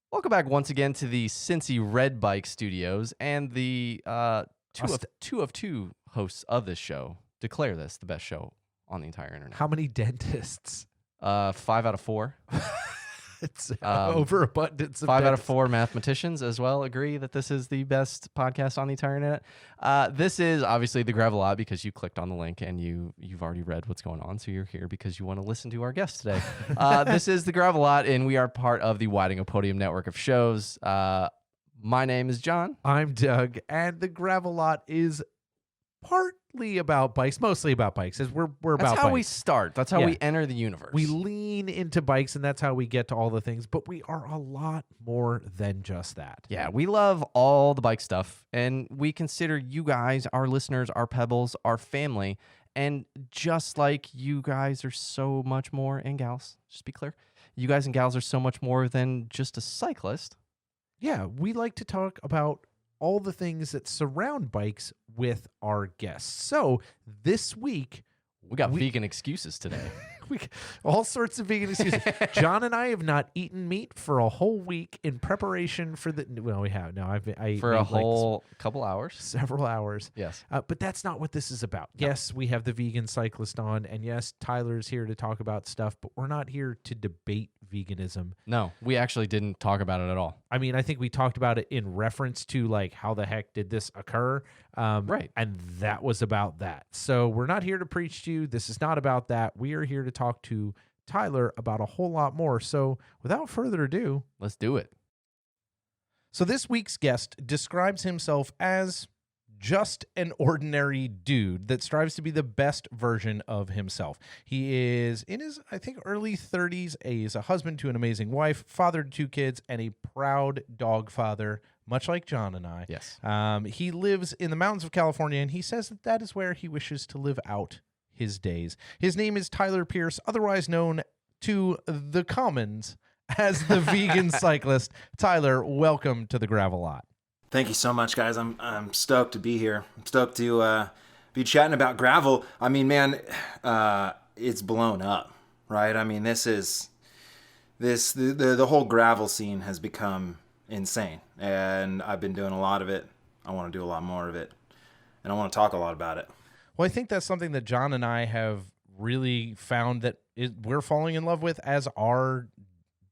Welcome back once again to the Cincy Red Bike Studios, and the two of two hosts of this show declare this the best show on the entire internet. How many dentists? 5 out of 4. It's overabundance of 5 out of dentists. 4 mathematicians as well agree that this is the best podcast on the entire internet. This is obviously the Gravelot because you clicked on the link and you've already read what's going on, so you're here because you want to listen to our guest today. This is the Gravelot, and we are part of the Widening a Podium network of shows. My name is John. I'm Doug, and the Gravelot is partly about bikes, mostly about bikes. As we're about That's how bikes. we start. That's how Yeah. we enter the universe. We lean into bikes, and that's how we get to all the things. But we are a lot more than just that. Yeah, we love all the bike stuff, and we consider you guys, our listeners, our pebbles, our family. And just like you guys are so much more, and gals, just be clear, you guys and gals are so much more than just a cyclist. Yeah, we like to talk about all the things that surround bikes with our guests. So this week, We got vegan excuses today. all sorts of vegan excuses. John and I have not eaten meat for a whole week in preparation for the. Well, we have. No, I For made a whole couple hours. several hours. Yes. But that's not what this is about. No. Yes, we have the Vegan Cyclist on, and yes, Tyler's here to talk about stuff, but we're not here to debate veganism. No, we actually didn't talk about it at all. I mean, I think we talked about it in reference to like how the heck did this occur? Right. And that was about that. So we're not here to preach to you. This is not about that. We are here to talk to Tyler about a whole lot more. So without further ado, Let's do it. so this week's guest describes himself as just an ordinary dude that strives to be the best version of himself. He is in his, I think, early 30s. He's a husband to an amazing wife, father to 2 kids, and a proud dog father, much like John and I. Yes. He lives in the mountains of California, and he says that that is where he wishes to live out his days. His name is Tyler Pearce, otherwise known to the commons as the Vegan Cyclist. Tyler, welcome to the Gravelot. Thank you so much, guys. I'm stoked to be here. I'm stoked to be chatting about gravel. I mean, man, it's blown up, right? I mean, the whole gravel scene has become insane, and I've been doing a lot of it. I want to do a lot more of it, and I want to talk a lot about it. Well, I think that's something that John and I have really found that we're falling in love with as our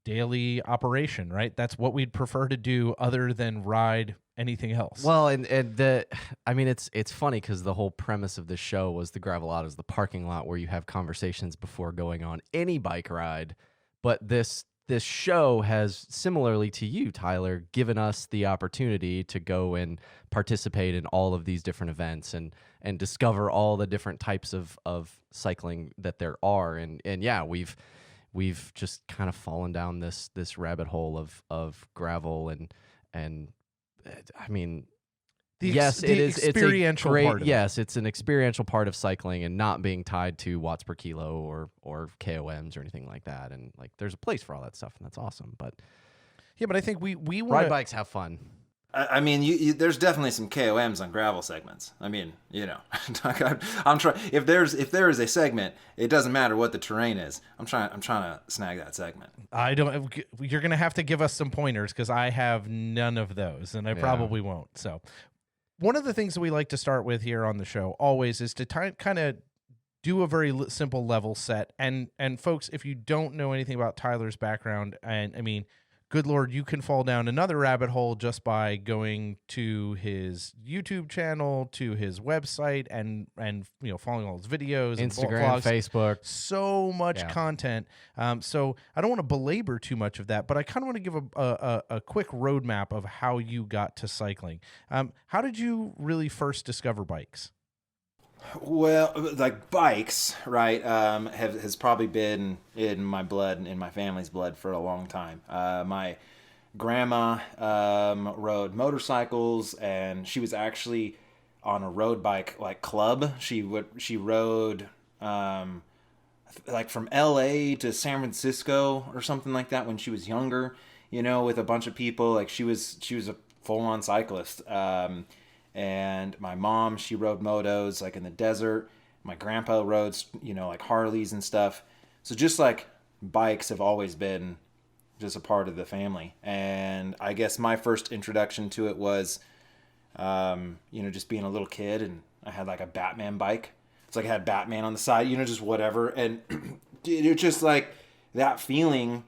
daily operation, right? That's what we'd prefer to do other than ride anything else. Well, I mean, it's funny because the whole premise of this show was the Gravelot is the parking lot where you have conversations before going on any bike ride. But this show has, similarly to you, Tyler, given us the opportunity to go and participate in all of these different events and discover all the different types of cycling that there are. And yeah, we've just kind of fallen down this rabbit hole of gravel and I mean, yes, it is. Experiential part of it. Yes, it's an experiential part of cycling and not being tied to watts per kilo or KOMs or anything like that. And like, there's a place for all that stuff, and that's awesome. But Yeah, but I think we ride want bikes, have fun. I mean, there's definitely some KOMs on gravel segments. I mean, you know, I'm trying. If there is a segment, it doesn't matter what the terrain is. I'm trying to snag that segment. You're going to have to give us some pointers because I have none of those, and I probably won't. So one of the things that we like to start with here on the show always is to kind of do a very simple level set. And folks, if you don't know anything about Tyler's background, and I mean, good Lord, you can fall down another rabbit hole just by going to his YouTube channel, to his website, and you know, following all his videos, Instagram, and vlogs. Facebook. So much content. So I don't want to belabor too much of that, but I kind of want to give a quick roadmap of how you got to cycling. How did you really first discover bikes? Well, like bikes, right, has probably been in my blood, in my family's blood for a long time. My grandma rode motorcycles, and she was actually on a road bike like club. She rode like from LA to San Francisco or something like that when she was younger, you know, with a bunch of people. Like she was a full-on cyclist. And my mom, she rode motos like in the desert. My grandpa rode, you know, like Harleys and stuff. So just like bikes have always been just a part of the family. And I guess my first introduction to it was, just being a little kid, and I had like a Batman bike. It's like I had Batman on the side, just whatever. And it's just like that feeling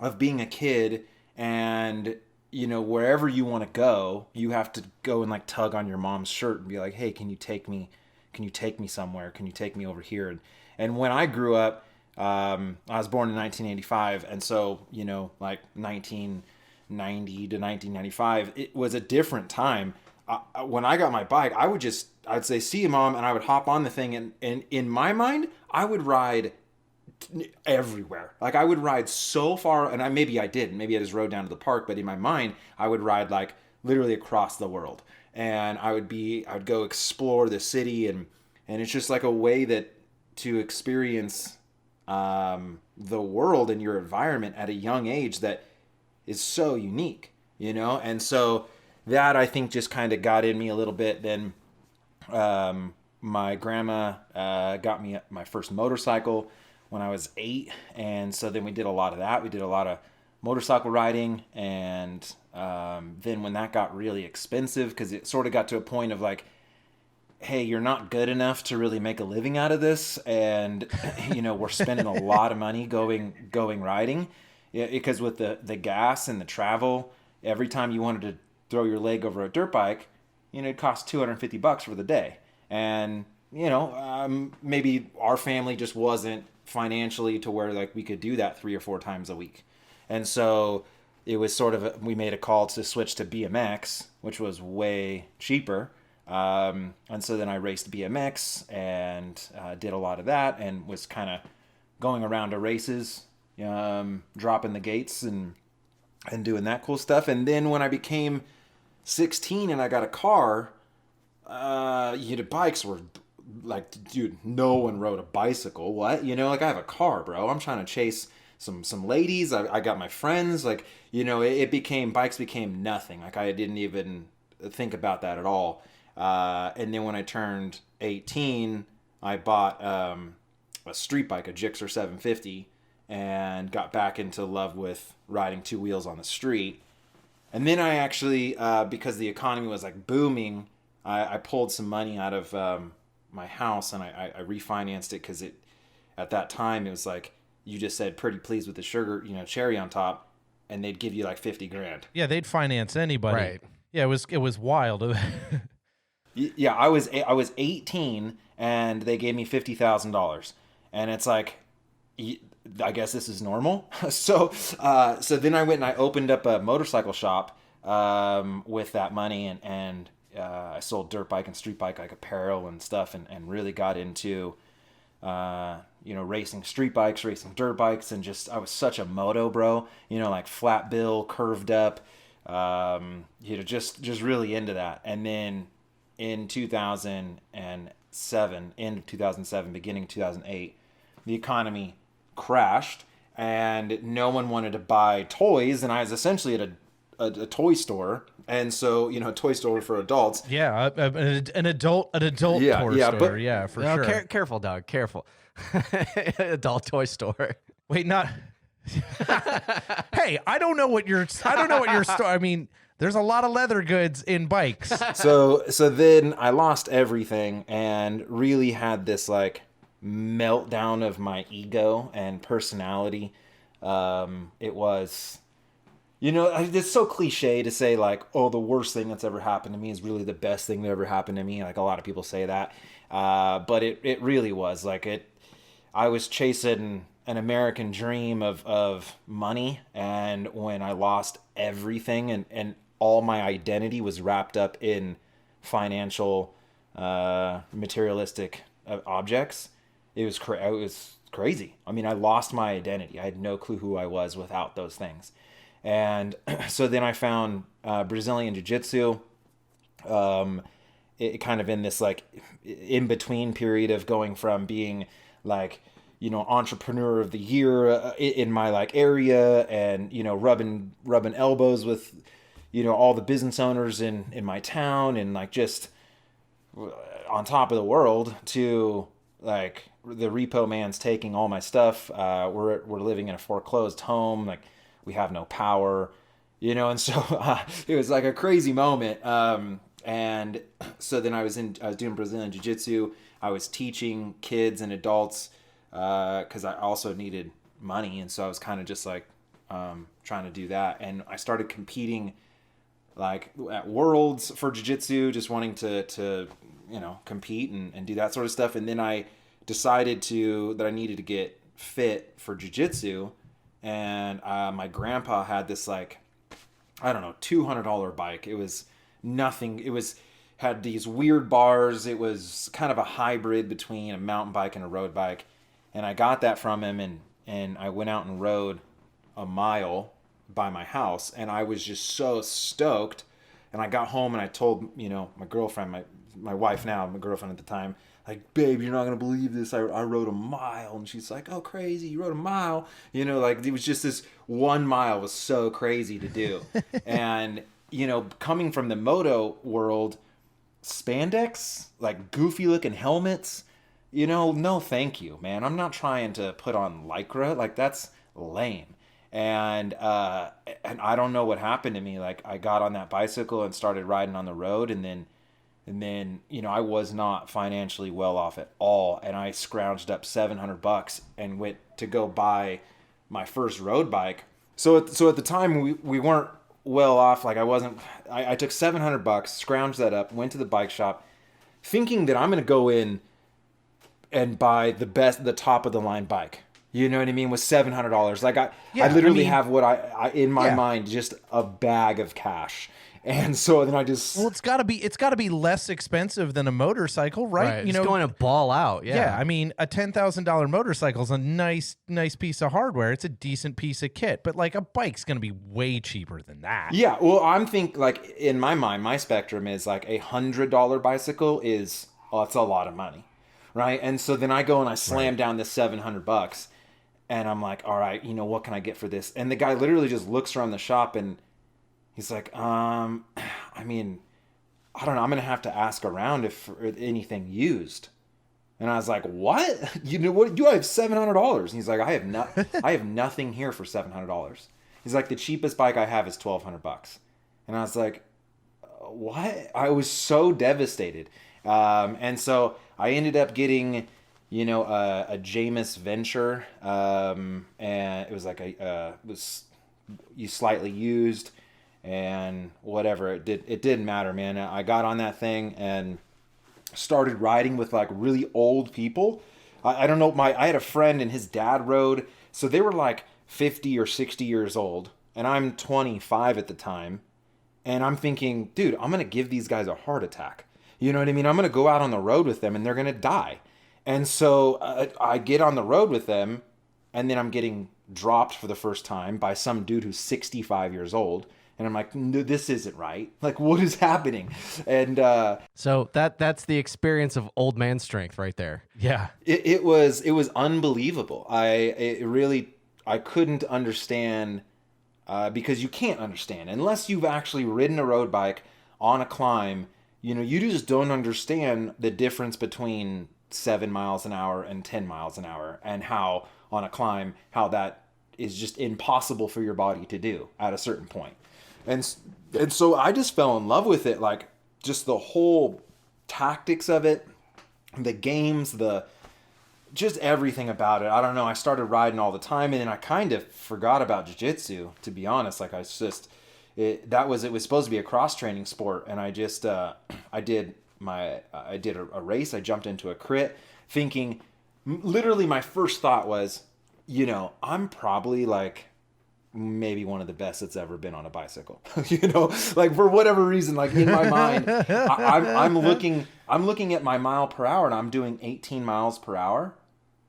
of being a kid, and wherever you want to go, you have to go and like tug on your mom's shirt and be like, hey, can you take me somewhere? Can you take me over here? And when I grew up, I was born in 1985, and so like 1990 to 1995, it was a different time. When I got my bike, I'd say, see you, Mom, and I would hop on the thing, and in my mind, I would ride everywhere. Like I would ride so far, and maybe I just rode down to the park, but in my mind, I would ride like literally across the world, and I would go explore the city, and it's just like a way to experience the world and your environment at a young age that is so unique, and so that I think just kind of got in me a little bit. Then my grandma got me my first motorcycle when I was 8, and so then we did a lot of that. We did a lot of motorcycle riding, and then when that got really expensive, because it sort of got to a point of like, hey, you're not good enough to really make a living out of this, and we're spending a lot of money going riding, because with the gas and the travel, every time you wanted to throw your leg over a dirt bike, it cost $250 for the day. And maybe our family just wasn't financially to where like we could do that 3 or 4 times a week. And so it was sort of we made a call to switch to BMX, which was way cheaper. And so then I raced BMX and did a lot of that, and was kind of going around to races, dropping the gates and doing that cool stuff. And then when I became 16 and I got a car, bikes were like, dude, no one rode a bicycle. What? Like I have a car, bro. I'm trying to chase some ladies. I got my friends. Like, bikes became nothing. Like I didn't even think about that at all. And then when I turned 18, I bought a street bike, a Gixxer 750, and got back into love with riding 2 wheels on the street. And then I actually, because the economy was like booming, I pulled some money out of my house, and I refinanced it, because at that time it was like, you just said pretty please with the sugar, cherry on top, and they'd give you like $50,000. Yeah, they'd finance anybody. Right. Yeah, it was wild. Yeah, I was 18, and they gave me $50,000, and it's like, I guess this is normal. So then I went and I opened up a motorcycle shop with that money, and I sold dirt bike and street bike like apparel and stuff, and really got into racing street bikes, racing dirt bikes, and just I was such a moto bro. Like flat bill, curved up, just really into that. And then in 2007, beginning 2008, the economy crashed, and no one wanted to buy toys, and I was essentially at a toy store. And so, toy store for adults. Yeah, an adult toy store. Yeah, for sure. Careful, dog. Careful. Adult toy store. Wait, not. Hey, I don't know what your store. I mean, there's a lot of leather goods in bikes. So then I lost everything and really had this like meltdown of my ego and personality. It was, it's so cliche to say like, oh, the worst thing that's ever happened to me is really the best thing that ever happened to me. Like a lot of people say that. But it really was like I was chasing an American dream of money. And when I lost everything and all my identity was wrapped up in financial, materialistic objects, it was crazy. I mean, I lost my identity. I had no clue who I was without those things. And so then I found Brazilian Jiu-Jitsu, it kind of in this like in-between period of going from being like, entrepreneur of the year in my like area, and, rubbing elbows with, all the business owners in my town, and like just on top of the world, to like the repo man's taking all my stuff. We're living in a foreclosed home. Like We have no power, you know. And so it was like a crazy moment. And so then I was doing Brazilian Jiu-Jitsu. I was teaching kids and adults because I also needed money. And so I was kind of just like trying to do that. And I started competing like at Worlds for Jiu-Jitsu, just wanting to you know, compete and do that sort of stuff. And then I decided that I needed to get fit for Jiu-Jitsu. And my grandpa had this like, I don't know, $200 bike. It was nothing. Had these weird bars. It was kind of a hybrid between a mountain bike and a road bike. And I got that from him, and I went out and rode a mile by my house, and I was just so stoked. And I got home and I told, you know, my girlfriend, my wife now, my girlfriend at the time, like, babe, you're not gonna believe this. I rode a mile. And she's like, oh, crazy, you rode a mile. You know, like, it was just this 1 mile was so crazy to do. And, you know, coming from the moto world, spandex, like goofy looking helmets, you know, no thank you, man. I'm not trying to put on Lycra. Like, that's lame. And I don't know what happened to me. Like, I got on that bicycle and started riding on the road, and then, you know, I was not financially well off at all. And I scrounged up $700 and went to go buy my first road bike. So at the time we weren't well off. Like, I took $700, scrounged that up, went to the bike shop thinking that I'm going to go in and buy the top of the line bike. You know what I mean? With $700. Like, I literally have what I in my mind, just a bag of cash. And so then I just... Well, it's got to be less expensive than a motorcycle, right? You know, going to ball out. Yeah. I mean, a $10,000 motorcycle is a nice piece of hardware. It's a decent piece of kit, but like a bike's going to be way cheaper than that. Yeah. Well, I'm thinking, like, in my mind, my spectrum is like $100 bicycle it's a lot of money, right? And so then I go and I slam down this $700, and I'm like, all right, you know, what can I get for this? And the guy literally just looks around the shop and he's like, I mean, I don't know. I'm going to have to ask around if anything used. And I was like, what? You know what? You have $700. And he's like, I have nothing here for $700. He's like, the cheapest bike I have is $1,200. And I was like, what? I was so devastated. And so I ended up getting, you know, a Jameis Venture. And it was like you slightly used. And whatever, it didn't matter, man. I got on that thing and started riding with like really old people. I don't know, I had a friend and his dad rode, so they were like 50 or 60 years old, and I'm 25 at the time. And I'm thinking, dude, I'm gonna give these guys a heart attack. You know what I mean? I'm gonna go out on the road with them and they're gonna die. And so I get on the road with them, and then I'm getting dropped for the first time by some dude who's 65 years old. And I'm like, no, this isn't right. Like, what is happening? And so that's the experience of old man strength right there. Yeah, it was unbelievable. I couldn't understand because you can't understand unless you've actually ridden a road bike on a climb. You know, you just don't understand the difference between 7 miles an hour and 10 miles an hour, and how on a climb how that is just impossible for your body to do at a certain point. And so I just fell in love with it, like just the whole tactics of it, the games, just everything about it. I don't know. I started riding all the time, and then I kind of forgot about jiu-jitsu, to be honest. Like, it was supposed to be a cross training sport, and I just I did a race. I jumped into a crit, thinking, literally my first thought was, you know, I'm probably like maybe one of the best that's ever been on a bicycle. You know, like, for whatever reason, like in my mind, I'm looking at my mile per hour, and I'm doing 18 miles per hour.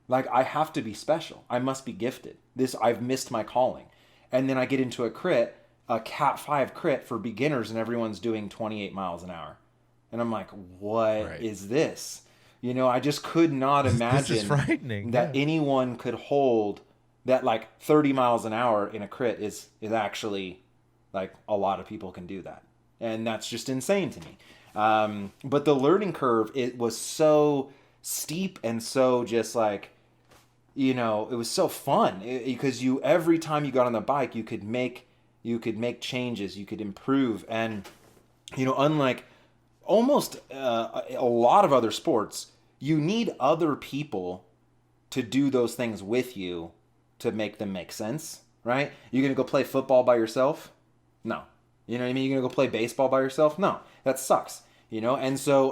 Like, I have to be special. I must be gifted. I've missed my calling. And then I get into a Cat 5 crit for beginners, and everyone's doing 28 miles an hour. And I'm like, what is this? You know, I just could not imagine this is frightening, that anyone could hold that. Like, 30 miles an hour in a crit is actually, like, a lot of people can do that. And that's just insane to me. But the learning curve, it was so steep and so just like, it was so fun because every time you got on the bike, you could make changes, you could improve, and unlike almost a lot of other sports, you need other people to do those things with you to make them make sense, right? You're gonna go play football by yourself? No. You know what I mean? You're gonna go play baseball by yourself? No. That sucks. And so,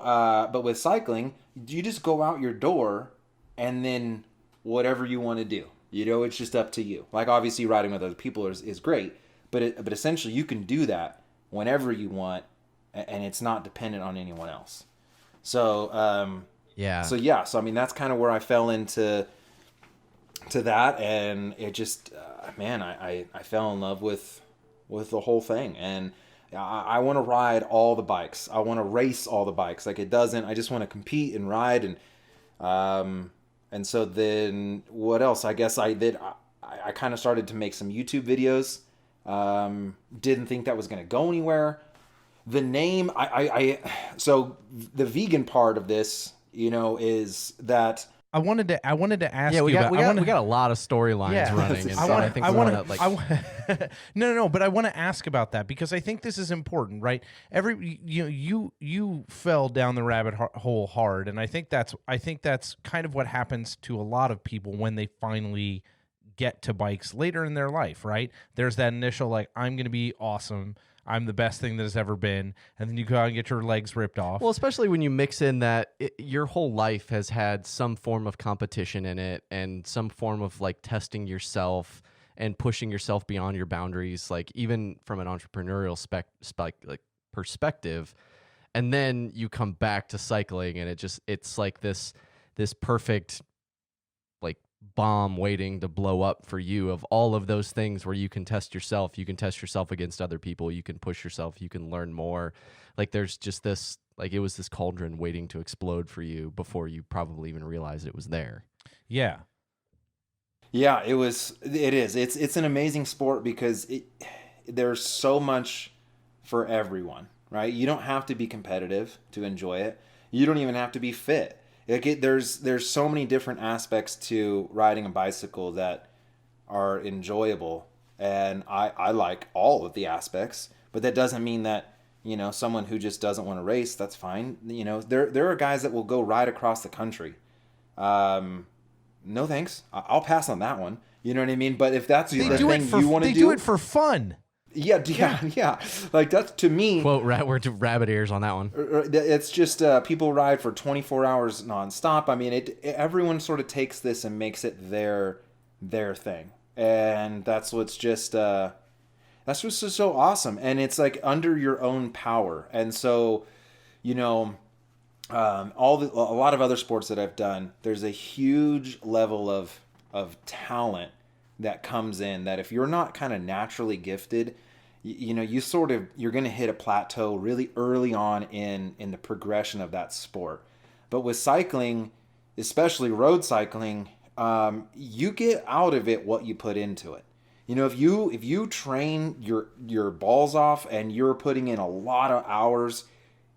but with cycling, you just go out your door and then whatever you want to do. It's just up to you. Like obviously riding with other people is great, but essentially you can do that whenever you want, and it's not dependent on anyone else. So So I mean that's kind of where I fell into that, and it just I fell in love with the whole thing, and I want to ride all the bikes. I want to race all the bikes. Like I just want to compete and ride, and so then what else? I guess I did. I kind of started to make some YouTube videos. Didn't think that was going to go anywhere. The name, so the vegan part of this, is that I wanted to ask we you got, about. we got a lot of storylines running. And I think No, but I want to ask about that because I think this is important, right? You fell down the rabbit hole hard, and I think that's kind of what happens to a lot of people when they finally get to bikes later in their life, right? There's that initial like, I'm going to be awesome. I'm the best thing that has ever been. And then you go out and get your legs ripped off. Well, especially when you mix in that your whole life has had some form of competition in it and some form of like testing yourself and pushing yourself beyond your boundaries, like even from an entrepreneurial perspective. And then you come back to cycling and it's like this perfect like bomb waiting to blow up for you of all of those things where you can test yourself against other people, you can push yourself, you can learn more. Like there's just this, like it was this cauldron waiting to explode for you before you probably even realized it was there. Yeah. Yeah, it is. It's an amazing sport because there's so much for everyone, right? You don't have to be competitive to enjoy it. You don't even have to be fit. There's so many different aspects to riding a bicycle that are enjoyable, and I like all of the aspects, but that doesn't mean that someone who just doesn't want to race, that's fine. There are guys that will go ride across the country. No thanks, I'll pass on that one. You know what I mean? But if that's the thing you want to do, they do it for fun. Yeah. Like that's to me. Quote, we're to rabbit ears on that one. It's just people ride for 24 hours nonstop. I mean, everyone sort of takes this and makes it their thing, and that's what's just so awesome. And it's like under your own power. And so, a lot of other sports that I've done, there's a huge level of talent that comes in that if you're not kind of naturally gifted, you're going to hit a plateau really early on in the progression of that sport. But with cycling, especially road cycling, you get out of it what you put into it. If you train your balls off and you're putting in a lot of hours,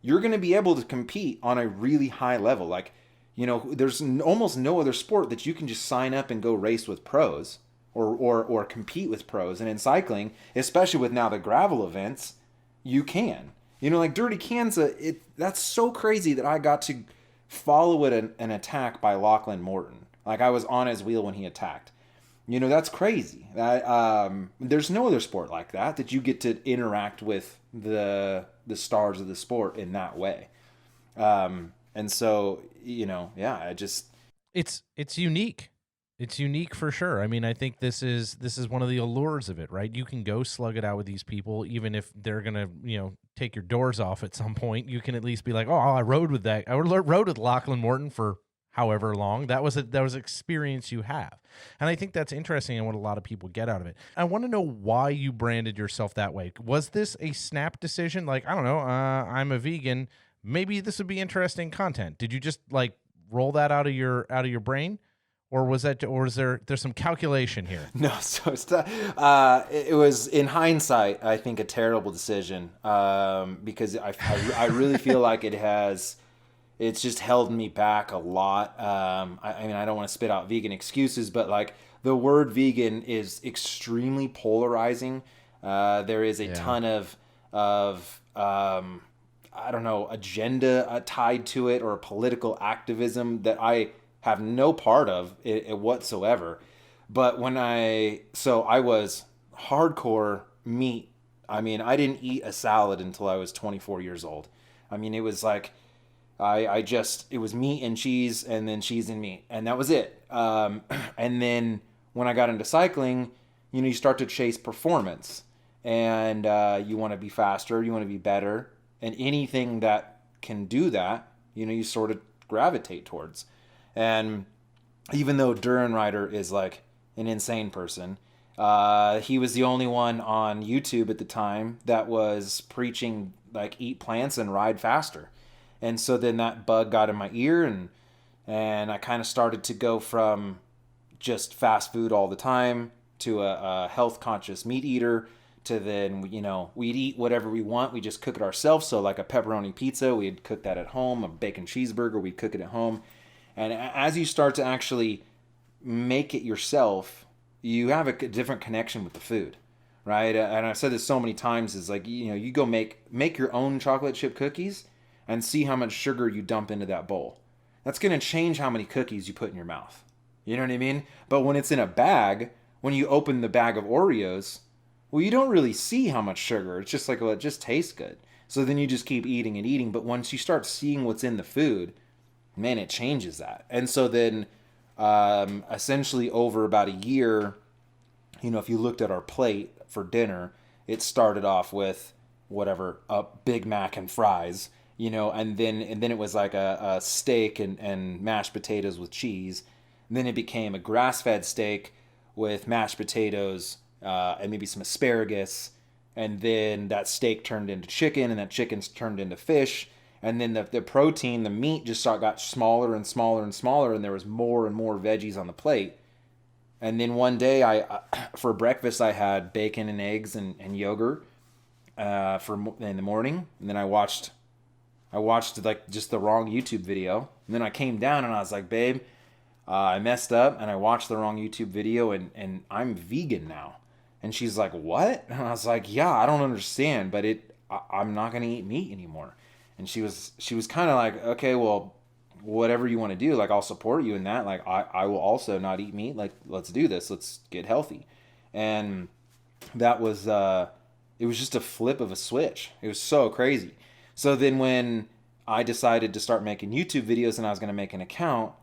you're going to be able to compete on a really high level. Like, there's almost no other sport that you can just sign up and go race with pros. Or compete with pros. And in cycling, especially with now the gravel events, you can. Like Dirty Kansas, that's so crazy that I got to follow it an attack by Lachlan Morton. Like I was on his wheel when he attacked. That's crazy. There's no other sport like that you get to interact with the stars of the sport in that way. And so, it's unique. It's unique for sure. I mean, I think this is one of the allures of it, right? You can go slug it out with these people, even if they're gonna, take your doors off at some point. You can at least be like, oh, I rode with that. I rode with Lachlan Morton for however long. That was experience you have, and I think that's interesting and what a lot of people get out of it. I want to know why you branded yourself that way. Was this a snap decision? Like, I don't know, I'm a vegan. Maybe this would be interesting content. Did you just like roll that out of your brain? Or was there's some calculation here? No, so it was in hindsight, I think, a terrible decision because I really feel like it has it's just held me back a lot. I mean, I don't want to spit out vegan excuses, but like the word vegan is extremely polarizing. There is a ton of I don't know, agenda tied to it, or political activism that I have no part of it whatsoever. But I was hardcore meat. I mean, I didn't eat a salad until I was 24 years old. I mean, it was like, it was meat and cheese, and then cheese and meat, and that was it. And then when I got into cycling, you start to chase performance, and you want to be faster, you want to be better, and anything that can do that, you sort of gravitate towards. And even though Duran Rider is like an insane person, he was the only one on YouTube at the time that was preaching like eat plants and ride faster. And so then that bug got in my ear, and I kind of started to go from just fast food all the time to a health conscious meat eater, to then, we'd eat whatever we want. We just cook it ourselves. So like a pepperoni pizza, we'd cook that at home. A bacon cheeseburger, we'd cook it at home. And as you start to actually make it yourself, you have a different connection with the food, right? And I've said this so many times, is like, you go make your own chocolate chip cookies and see how much sugar you dump into that bowl. That's going to change how many cookies you put in your mouth. You know what I mean? But when it's in a bag, when you open the bag of Oreos, well, you don't really see how much sugar. It's just like, well, it just tastes good. So then you just keep eating and eating. But once you start seeing what's in the food, man, it changes that. And so then essentially over about a year, if you looked at our plate for dinner, it started off with whatever, a Big Mac and fries, and then it was like a steak and mashed potatoes with cheese. And then it became a grass-fed steak with mashed potatoes, and maybe some asparagus, and then that steak turned into chicken, and that chicken's turned into fish, and then the protein, the meat, just got smaller and smaller and smaller, and there was more and more veggies on the plate. And then one day, for breakfast, I had bacon and eggs and yogurt in the morning, and then I watched like just the wrong YouTube video, and then I came down and I was like, babe, I messed up, and I watched the wrong YouTube video, and I'm vegan now. And she's like, what? And I was like, yeah, I don't understand, but I'm not going to eat meat anymore. And she was kind of like, okay, well, whatever you want to do, like, I'll support you in that. Like, I will also not eat meat. Like, let's do this. Let's get healthy. And that was, it was just a flip of a switch. It was so crazy. So then when I decided to start making YouTube videos and I was going to make an account,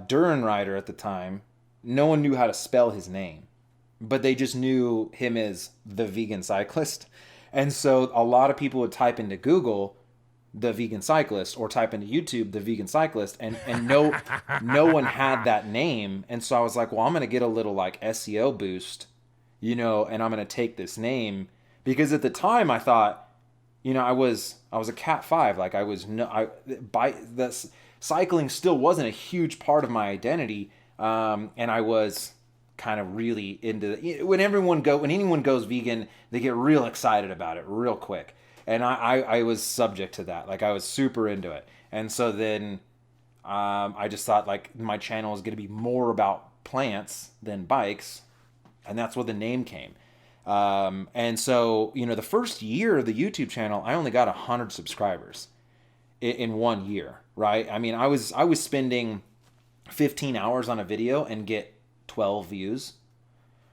Duran Rider at the time, no one knew how to spell his name, but they just knew him as the Vegan Cyclist. And so a lot of people would type into Google the Vegan Cyclist, or type into YouTube the Vegan Cyclist, and no one had that name. And so I was like, well, I'm going to get a little like SEO boost, and I'm going to take this name, because at the time I thought, I was a Cat 5, like cycling still wasn't a huge part of my identity, and I was kind of really into when anyone goes vegan, they get real excited about it real quick, and I was subject to that. Like, I was super into it, and so then I just thought, like, my channel is going to be more about plants than bikes, and that's where the name came. And so the first year of the YouTube channel, I only got 100 subscribers in 1 year. Right? I mean, I was spending 15 hours on a video and get 12 views.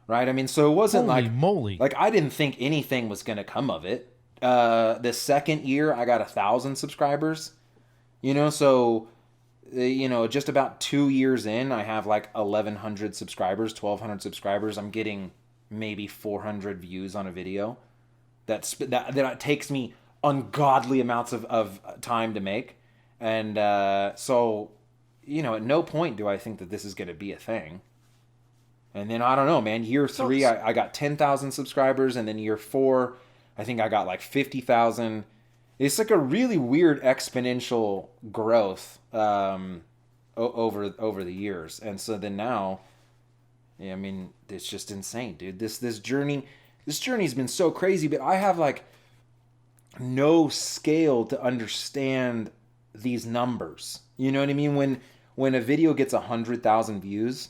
Right? I mean, so it wasn't Holy moly. Like, I didn't think anything was going to come of it. The second year I got 1,000 subscribers, so, just about 2 years in, I have like 1,100 subscribers, 1,200 subscribers. I'm getting maybe 400 views on a video. That takes me ungodly amounts of time to make. And so, at no point do I think that this is going to be a thing. And then, I don't know, man, year 3, I got 10,000 subscribers. And then year 4, I think I got like 50,000. It's like a really weird exponential growth over the years. And so then now, I mean, it's just insane, dude. This journey's been so crazy, but I have like no scale to understand these numbers. You know what I mean? When a video gets 100,000 views,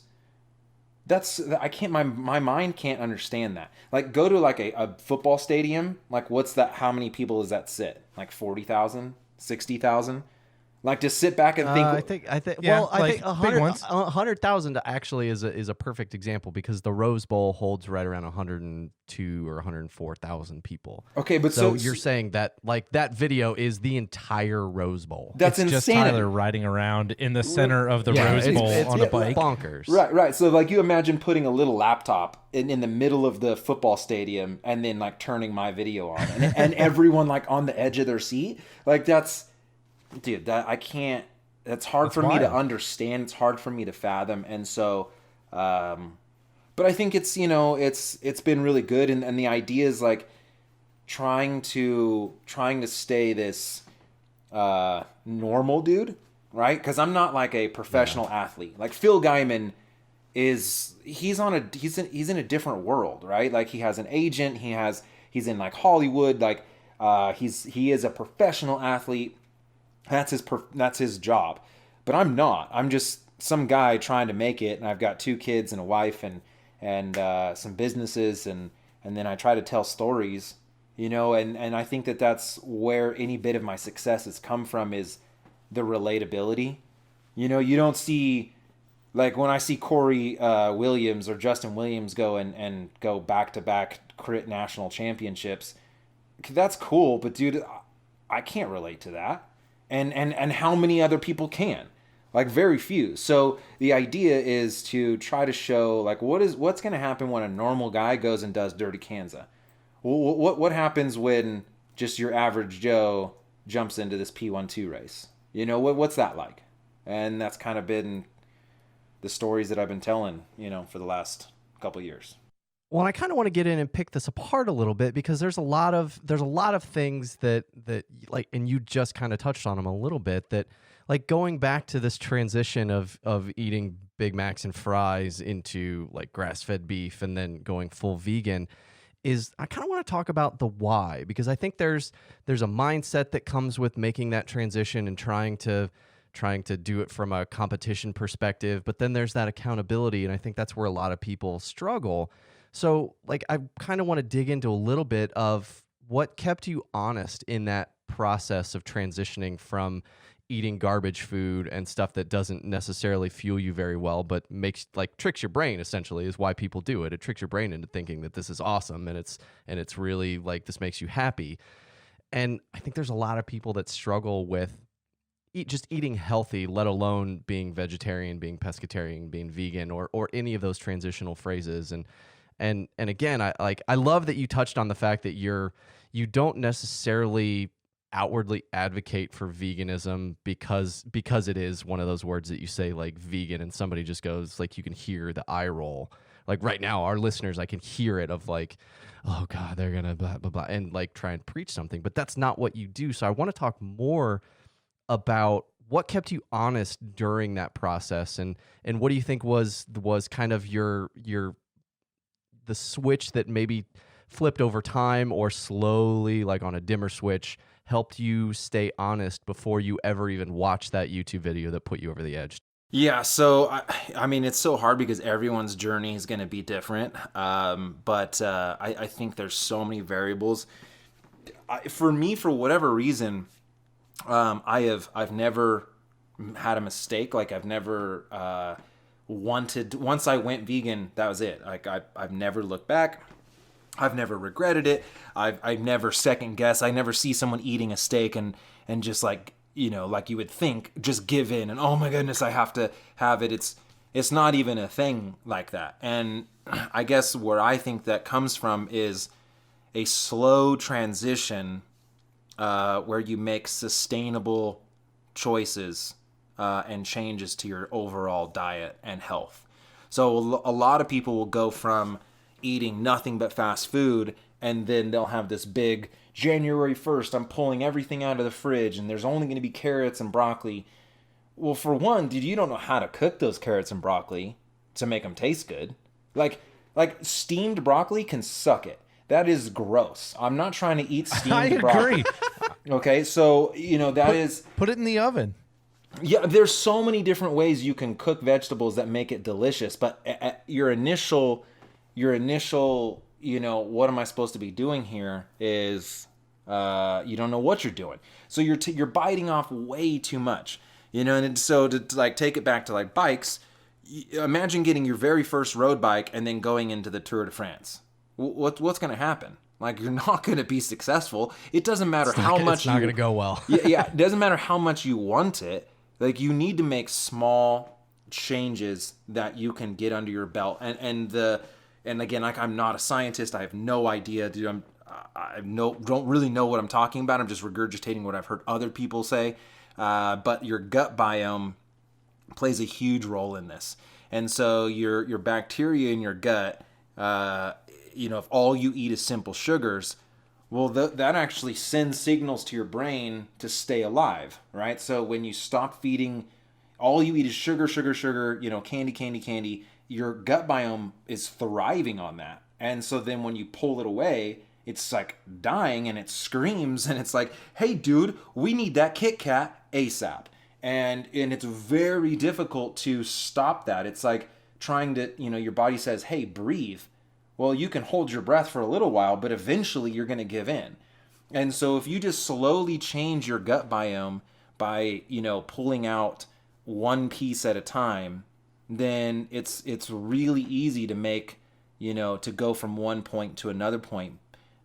I can't, my mind can't understand that. Like, go to like a football stadium, like what's that, how many people does that sit? Like 40,000, 60,000? Like, to sit back and think. I think. Yeah, Well, I like think big ones. 100,000 actually is a perfect example because the Rose Bowl holds right around 102 or 104,000 people. Okay, but so you're saying that like that video is the entire Rose Bowl. That's It's just insanity. Tyler riding around in the center of the Rose Bowl on a bike. Bonkers. Right. So like, you imagine putting a little laptop in the middle of the football stadium and then like turning my video on and everyone like on the edge of their seat. Like, dude, that I can't. That's hard for me to understand. It's hard for me to fathom. And so, but I think it's, it's been really good. And the idea is like trying to stay this normal dude, right? Because I'm not like a professional athlete. Like Phil Gaiman he's in a different world, right? Like, he has an agent. He's in like Hollywood. Like, he is a professional athlete. That's his job. But I'm not. I'm just some guy trying to make it, and I've got 2 kids and a wife and some businesses, and then I try to tell stories, and I think that's where any bit of my success has come from, is the relatability. You don't see, like, when I see Corey Williams or Justin Williams go and go back-to-back crit national championships, that's cool, but dude, I can't relate to that. And how many other people can? Like, very few. So the idea is to try to show, like, what's going to happen when a normal guy goes and does Dirty Kansas? What happens when just your average Joe jumps into this P12 race? What's that like? And that's kind of been the stories that I've been telling, for the last couple of years. Well, I kind of want to get in and pick this apart a little bit because there's a lot of things that like, and you just kind of touched on them a little bit, that like going back to this transition of eating Big Macs and fries into like grass-fed beef and then going full vegan, is I kind of want to talk about the why, because I think there's a mindset that comes with making that transition and trying to do it from a competition perspective, but then there's that accountability, and I think that's where a lot of people struggle. So, like, I kind of want to dig into a little bit of what kept you honest in that process of transitioning from eating garbage food and stuff that doesn't necessarily fuel you very well, but tricks your brain, essentially, is why people do it. It tricks your brain into thinking that this is awesome and it's really like this makes you happy. And I think there's a lot of people that struggle with just eating healthy, let alone being vegetarian, being pescatarian, being vegan, or any of those transitional phrases. And again, I love that you touched on the fact that you don't necessarily outwardly advocate for veganism because it is one of those words that you say like vegan and somebody just goes like, you can hear the eye roll. Like right now, our listeners, I can hear it of like, oh God, they're gonna blah blah blah, and like try and preach something, but that's not what you do. So I want to talk more about what kept you honest during that process, and what do you think was kind of the switch that maybe flipped over time or slowly, like on a dimmer switch, helped you stay honest before you ever even watched that YouTube video that put you over the edge? Yeah, so I mean, it's so hard because everyone's journey is going to be different. But I think there's so many variables. For me, for whatever reason, I've never had a mistake. Like, I've never once I went vegan, that was it. Like, I've never looked back. I've never regretted it. I've never second guessed. I never see someone eating a steak and just like, like you would think, just give in and, oh my goodness, I have to have it. It's not even a thing like that. And I guess where I think that comes from is a slow transition where you make sustainable choices and changes to your overall diet and health. So a lot of people will go from eating nothing but fast food, and then they'll have this big January 1st, I'm pulling everything out of the fridge and there's only going to be carrots and broccoli. Well, for one, dude, you don't know how to cook those carrots and broccoli to make them taste good. Like steamed broccoli can suck it. That is gross. I'm not trying to eat steamed broccoli. Okay, so that is Put it in the oven. yeah. There's so many different ways you can cook vegetables that make it delicious, but your initial, what am I supposed to be doing here is you don't know what you're doing. So you're biting off way too much, and so to like take it back to like bikes, imagine getting your very first road bike and then going into the Tour de France. What's going to happen? Like, you're not going to be successful. It doesn't matter how much it's not going to go well. yeah, it doesn't matter how much you want it. Like, you need to make small changes that you can get under your belt. And again, like, I'm not a scientist. I have no idea, dude. Don't really know what I'm talking about. I'm just regurgitating what I've heard other people say. But your gut biome plays a huge role in this. And so your bacteria in your gut, if all you eat is simple sugars, well, that actually sends signals to your brain to stay alive, right? So when you stop feeding, all you eat is sugar, sugar, sugar, candy, your gut biome is thriving on that. And so then when you pull it away, it's like dying and it screams and it's like, hey, dude, we need that Kit Kat ASAP. And it's very difficult to stop that. It's like trying to, your body says, hey, breathe. Well, you can hold your breath for a little while, but eventually you're going to give in. And so if you just slowly change your gut biome by, pulling out one piece at a time, then it's really easy to make, to go from one point to another point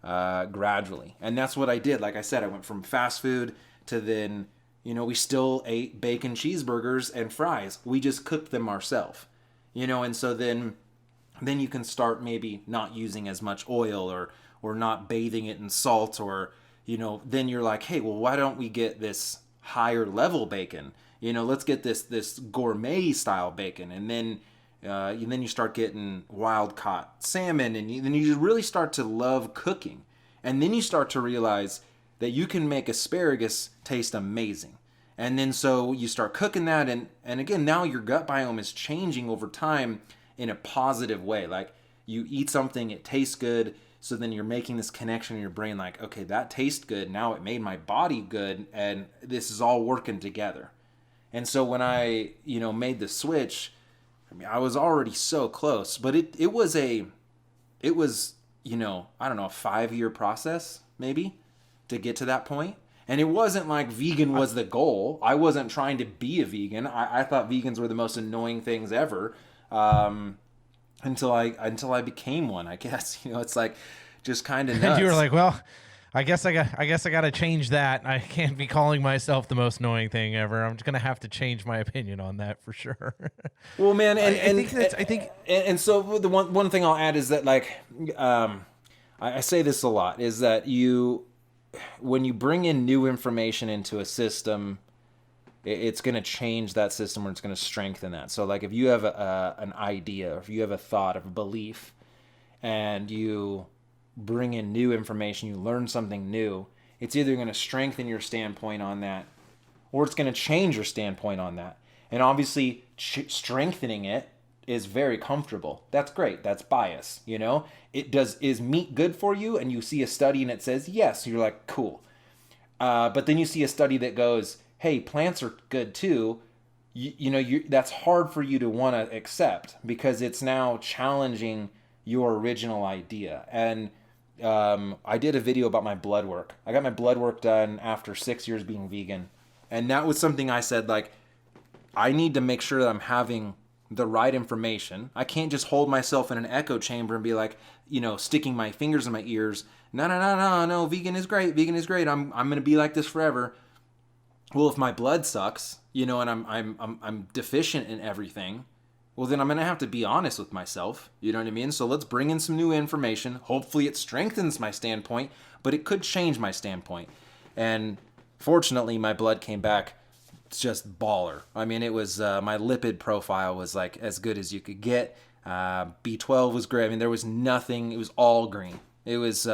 gradually. And that's what I did. Like I said, I went from fast food to then, we still ate bacon cheeseburgers and fries. We just cooked them ourselves, and so then you can start maybe not using as much oil or not bathing it in salt, or, then you're like, hey, well, why don't we get this higher level bacon? Let's get this gourmet style bacon. And then you start getting wild caught salmon, and then you really start to love cooking. And then you start to realize that you can make asparagus taste amazing. And then so you start cooking that, and again, now your gut biome is changing over time in a positive way. Like, you eat something, it tastes good, so then you're making this connection in your brain, like, okay, that tastes good, now it made my body good, and this is all working together. And so when I, made the switch, I was already so close, but it was I don't know, a 5-year process, maybe, to get to that point. And it wasn't like vegan was the goal. I wasn't trying to be a vegan. I thought vegans were the most annoying things ever, until I became one. I guess it's like just kind of nuts. And you were like, well, I guess I got to change that. I can't be calling myself the most annoying thing ever. I'm just gonna have to change my opinion on that for sure. Well, man, and so the one thing I'll add is that, like, I say this a lot, is that when you bring in new information into a system, it's going to change that system, or it's going to strengthen that. So, like, if you have an idea, or if you have a thought, of a belief, and you bring in new information, you learn something new, it's either going to strengthen your standpoint on that, or it's going to change your standpoint on that. And obviously, strengthening it is very comfortable. That's great. That's bias, Is meat good for you? And you see a study and it says yes. You're like, cool. But then you see a study that goes, hey, plants are good too. That's hard for you to want to accept, because it's now challenging your original idea. And I did a video about my blood work. I got my blood work done after 6 years being vegan. And that was something I said, like, I need to make sure that I'm having the right information. I can't just hold myself in an echo chamber and be like, sticking my fingers in my ears. No, vegan is great. I'm going to be like this forever. Well, if my blood sucks, and I'm deficient in everything, well, then I'm going to have to be honest with myself. You know what I mean? So let's bring in some new information. Hopefully it strengthens my standpoint, but it could change my standpoint. And fortunately, my blood came back just baller. I mean, it was my lipid profile was like as good as you could get. B12 was great. I mean, there was nothing. It was all green. It was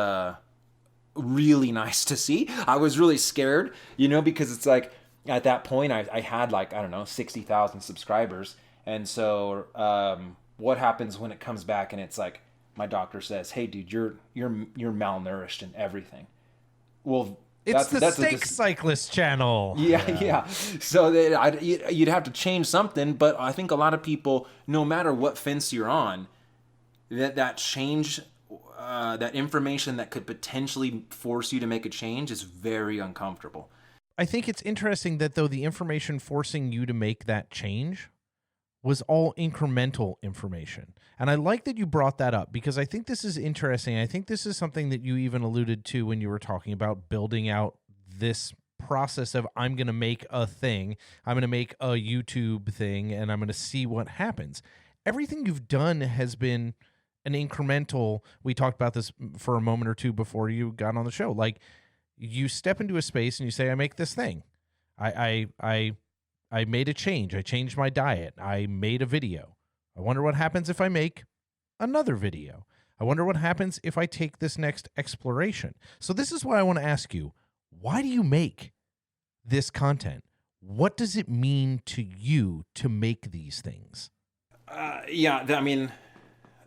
really nice to see. I was really scared, because it's like at that point I had, like, I don't know, 60,000 subscribers. And so what happens when it comes back and it's like my doctor says, hey, dude, you're malnourished and everything. Well, It's the that's Steak Cyclist channel. Yeah. So you'd have to change something, but I think a lot of people, no matter what fence you're on, that change, that information that could potentially force you to make a change is very uncomfortable. I think it's interesting that, though, the information forcing you to make that change was all incremental information. And I like that you brought that up, because I think this is interesting. I think this is something that you even alluded to when you were talking about building out this process of, I'm going to make a thing, I'm going to make a YouTube thing, and I'm going to see what happens. Everything you've done has been an incremental. We talked about this for a moment or two before you got on the show. Like, you step into a space and you say, I make this thing. I made a change. I changed my diet. I made a video. I wonder what happens if I make another video. I wonder what happens if I take this next exploration. So this is why I want to ask you, why do you make this content? What does it mean to you to make these things? I mean,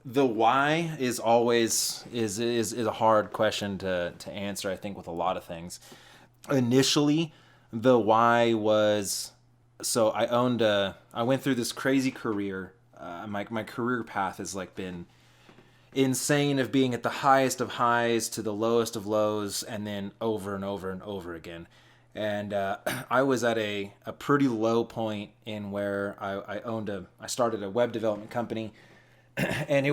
the why is always is a hard question to answer, I think, with a lot of things. Initially, the why was, so I went through this crazy career. My career path has like been insane, of being at the highest of highs to the lowest of lows, and then over and over and over again. And I was at a pretty low point in where I started a web development company, and it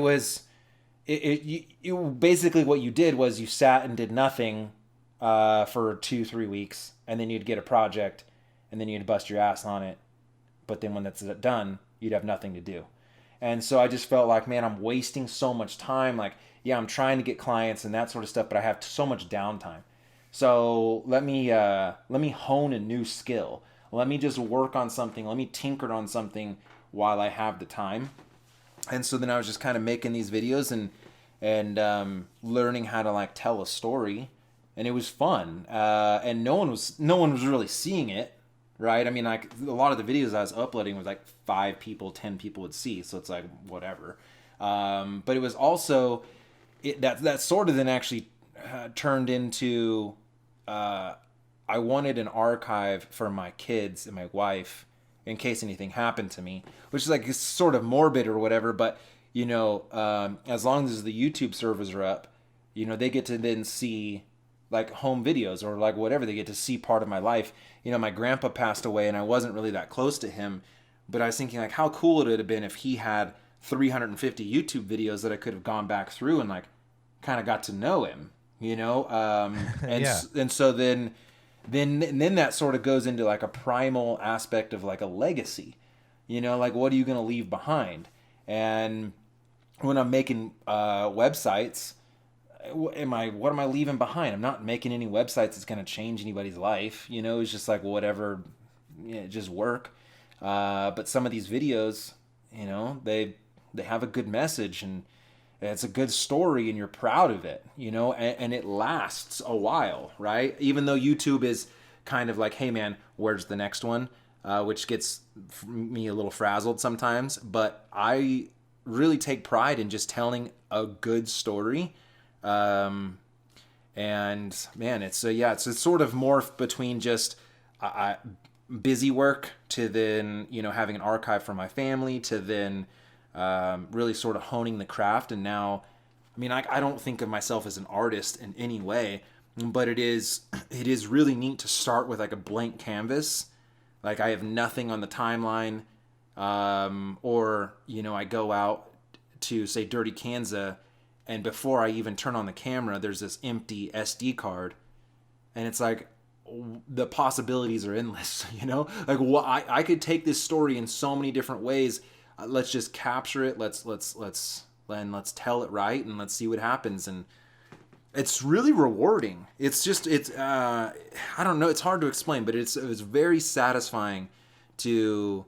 basically what you did was you sat and did nothing for 2-3 weeks, and then you'd get a project, and then you'd bust your ass on it. But then when that's done, you'd have nothing to do. And so I just felt like, man, I'm wasting so much time. Like, yeah, I'm trying to get clients and that sort of stuff, but I have so much downtime. So let me hone a new skill. Let me just work on something. Let me tinker on something while I have the time. And so then I was just kind of making these videos and learning how to like tell a story, and it was fun. And no one was really seeing it, right? I mean, like, a lot of the videos I was uploading was like 5 people, 10 people would see, so it's like whatever. But it was also that sort of then actually turned into I wanted an archive for my kids and my wife in case anything happened to me, which is like sort of morbid or whatever. But you know, as long as the YouTube servers are up, you know, they get to then see like home videos or like whatever. They get to see part of my life. You know, my grandpa passed away and I wasn't really that close to him, but I was thinking like how cool it would have been if he had 350 YouTube videos that I could have gone back through and like kind of got to know him, you know? And so then that sort of goes into like a primal aspect of like a legacy, you know, like what are you going to leave behind? And when I'm making websites, what am I leaving behind? I'm not making any websites that's going to change anybody's life. You know, it's just like whatever, just work. But some of these videos, you know, they have a good message and it's a good story and you're proud of it, you know, and it lasts a while, right? Even though YouTube is kind of like, hey man, where's the next one? Which gets me a little frazzled sometimes, but I really take pride in just telling a good story. And man, it's sort of morphed between just busy work to then, you know, having an archive for my family to then really sort of honing the craft. And now, I mean, I don't think of myself as an artist in any way, but it is really neat to start with like a blank canvas. Like I have nothing on the timeline, or, you know, I go out to say Dirty Kansas, and before I even turn on the camera, there's this empty SD card, and it's like the possibilities are endless. You know, like I could take this story in so many different ways. Let's just capture it. Let's tell it right, and let's see what happens. And it's really rewarding. It's I don't know. It's hard to explain, but it was very satisfying to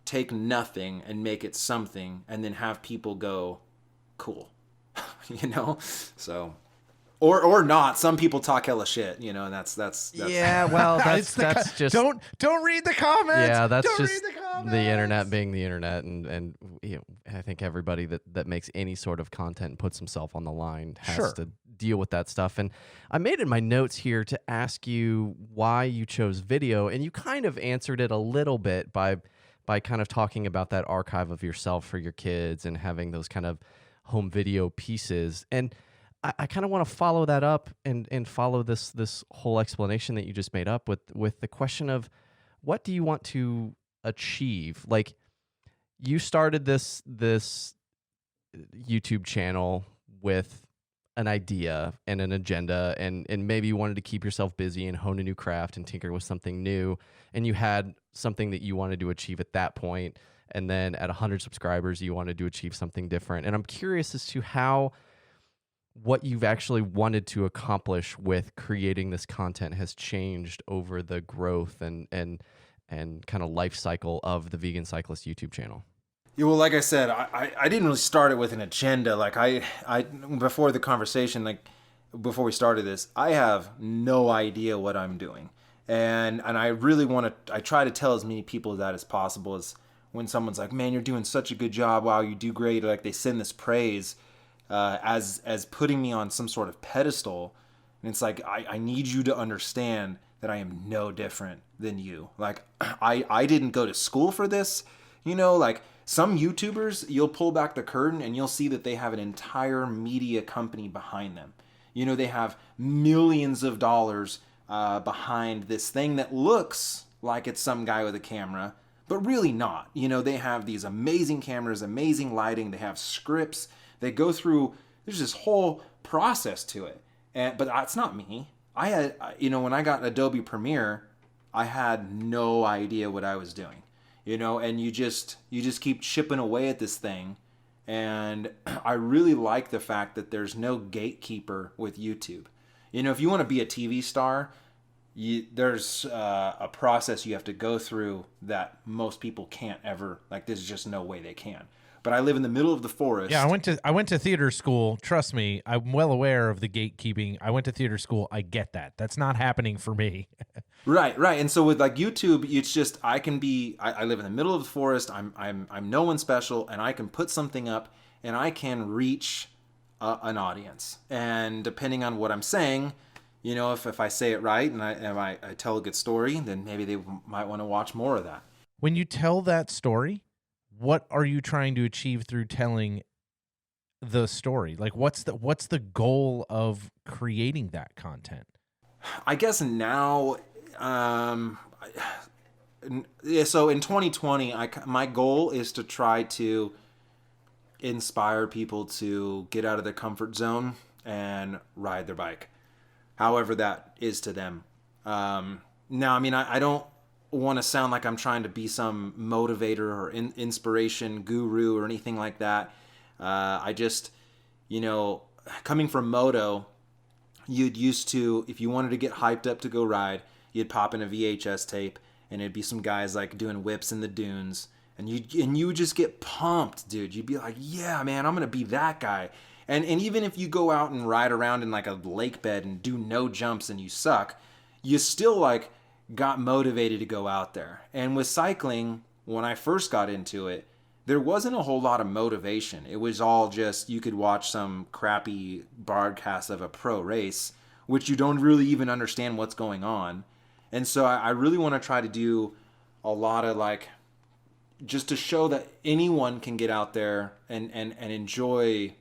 take nothing and make it something, and then have people go, cool. You know, so or not. Some people talk hella shit, you know, and that's yeah. Well, that's just don't read the comments. Yeah, that's don't just read the comments. The internet being the internet, and you know, I think everybody that makes any sort of content and puts himself on the line has Sure. to deal with that stuff. And I made it in my notes here to ask you why you chose video, and you kind of answered it a little bit by kind of talking about that archive of yourself for your kids and having those kind of home video pieces. And I kind of want to follow that up and follow this whole explanation that you just made up with the question of, what do you want to achieve? Like, you started this YouTube channel with an idea and an agenda, and maybe you wanted to keep yourself busy and hone a new craft and tinker with something new, and you had something that you wanted to achieve at that point, and then at 100 subscribers you wanted to achieve something different. And I'm curious as to how what you've actually wanted to accomplish with creating this content has changed over the growth and kind of life cycle of the Vegan Cyclist YouTube channel. Yeah, well, like I said, I didn't really start it with an agenda. Like I before the conversation, like before we started this, I have no idea what I'm doing. And I really I try to tell as many people that as possible. As when someone's like, man, you're doing such a good job. Wow, you do great. Like, they send this praise as putting me on some sort of pedestal. And it's like, I need you to understand that I am no different than you. Like, I didn't go to school for this. You know, like, some YouTubers, you'll pull back the curtain and you'll see that they have an entire media company behind them. You know, they have millions of dollars behind this thing that looks like it's some guy with a camera, but really not. You know, they have these amazing cameras, amazing lighting, they have scripts, they go through, there's this whole process to it. But that's not me. I had, you know, when I got Adobe Premiere, I had no idea what I was doing, you know, and you just keep chipping away at this thing. And I really like the fact that there's no gatekeeper with YouTube. You know, if you want to be a TV star, there's a process you have to go through that most people can't ever, like, there's just no way they can. But I live in the middle of the forest. Yeah, I went to theater school. Trust me, I'm well aware of the gatekeeping. I went to theater school. I get that. That's not happening for me. Right. And so with like YouTube, it's just I live in the middle of the forest. I'm no one special, and I can put something up, and I can reach an audience. And depending on what I'm saying, you know, if I say it right and I tell a good story, then maybe they might want to watch more of that. When you tell that story, what are you trying to achieve through telling the story? Like, what's the goal of creating that content? I guess now, so in 2020, my goal is to try to inspire people to get out of their comfort zone and ride their bike, however that is to them. Now, I mean, I don't want to sound like I'm trying to be some motivator or inspiration guru or anything like that. I just, you know, coming from moto, you'd used to, if you wanted to get hyped up to go ride, you'd pop in a VHS tape and it'd be some guys like doing whips in the dunes, and you would just get pumped, dude. You'd be like, yeah, man, I'm going to be that guy. And even if you go out and ride around in like a lake bed and do no jumps and you suck, you still like got motivated to go out there. And with cycling, when I first got into it, there wasn't a whole lot of motivation. It was all just, you could watch some crappy broadcast of a pro race, which you don't really even understand what's going on. And so I really want to try to do a lot of like, just to show that anyone can get out there and enjoy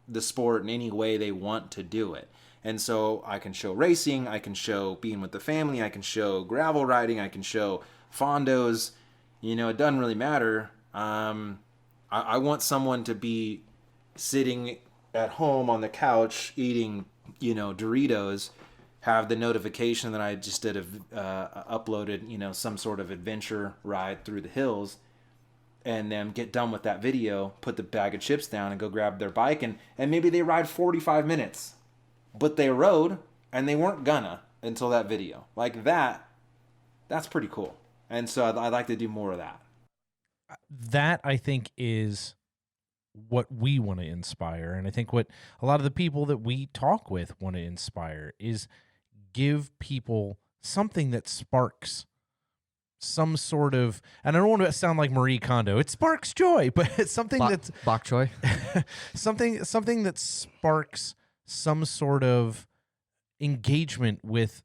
the sport in any way they want to do it. And so I can show racing, I can show being with the family, I can show gravel riding, I can show fondos. You know, it doesn't really matter. I want someone to be sitting at home on the couch eating, you know, Doritos, have the notification that I just did uploaded, you know, some sort of adventure ride through the hills, and then get done with that video, put the bag of chips down and go grab their bike, and maybe they ride 45 minutes. But they rode, and they weren't gonna until that video. Like that's pretty cool. And so I'd like to do more of that. That, I think, is what we want to inspire. And I think what a lot of the people that we talk with want to inspire is give people something that sparks some sort of, and I don't want to sound like Marie Kondo, it sparks joy, but it's something that's bok choy. something that sparks some sort of engagement with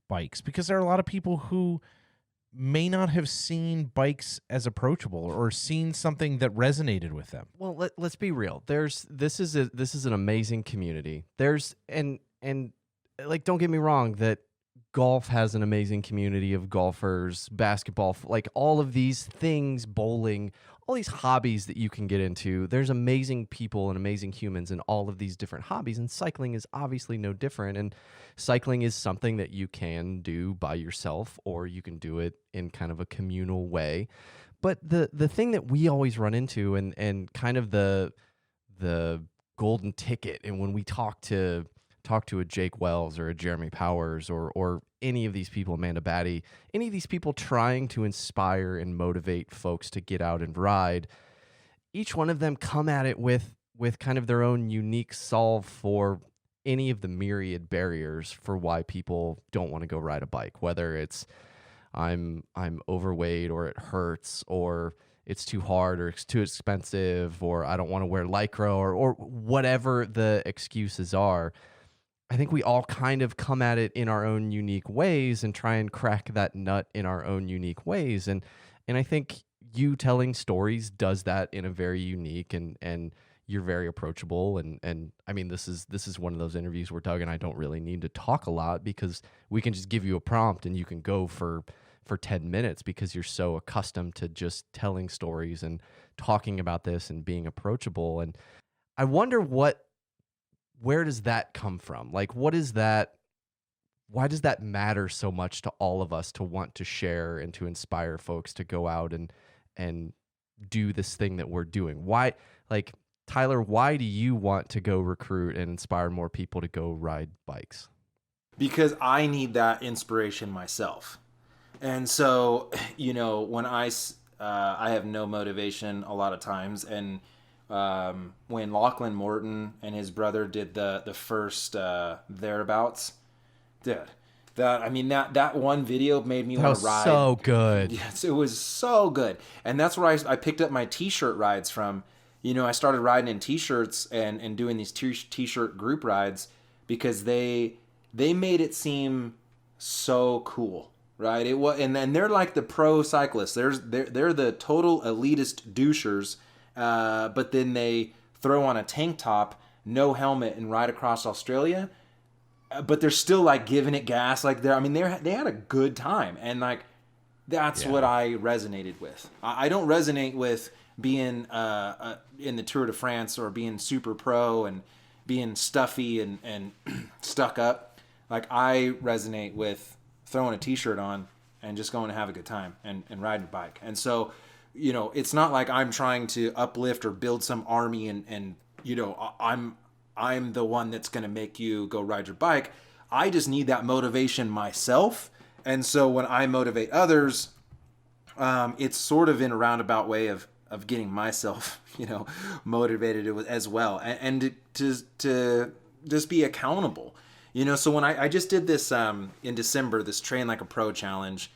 bikes, because there are a lot of people who may not have seen bikes as approachable or seen something that resonated with them. Well, let's be real. This is an amazing community. And like, don't get me wrong, that golf has an amazing community of golfers, basketball, like all of these things, bowling, all these hobbies that you can get into. There's amazing people and amazing humans in all of these different hobbies, and cycling is obviously no different. And cycling is something that you can do by yourself, or you can do it in kind of a communal way. But the thing that we always run into, and kind of the golden ticket, and when we talk to a Jake Wells or a Jeremy Powers or any of these people, Amanda Batty, any of these people trying to inspire and motivate folks to get out and ride, each one of them come at it with kind of their own unique solve for any of the myriad barriers for why people don't want to go ride a bike, whether it's I'm overweight, or it hurts, or it's too hard, or it's too expensive, or I don't want to wear Lycra, or whatever the excuses are. I think we all kind of come at it in our own unique ways and try and crack that nut in our own unique ways. And I think you telling stories does that in a very unique, and you're very approachable. And I mean, this is one of those interviews where Doug and I don't really need to talk a lot, because we can just give you a prompt and you can go for 10 minutes, because you're so accustomed to just telling stories and talking about this and being approachable. And I wonder where does that come from? Like, what is that? Why does that matter so much to all of us to want to share and to inspire folks to go out and do this thing that we're doing? Why, like, Tyler, why do you want to go recruit and inspire more people to go ride bikes? Because I need that inspiration myself. And so, when I have no motivation a lot of times. And when Lachlan Morton and his brother did the first thereabouts, dude, that one video made me want to ride. So good. Yes, it was so good. And that's where I picked up my t-shirt rides from. I started riding in t-shirts and doing these t-shirt group rides, because they made it seem so cool, right? It was, and they're like the pro cyclists. They're the total elitist douchers, but then they throw on a tank top, no helmet, and ride across Australia. But they're still like giving it gas. Like they had a good time, and like that's what I resonated with. I don't resonate with being in the Tour de France or being super pro and being stuffy and stuck up. Like, I resonate with throwing a t-shirt on and just going to have a good time and riding a bike. And so, it's not like I'm trying to uplift or build some army and I'm the one that's going to make you go ride your bike. I just need that motivation myself. And so when I motivate others, it's sort of in a roundabout way of getting myself, motivated as well, and to just be accountable. So when I just did this in December, this Train Like a Pro challenge,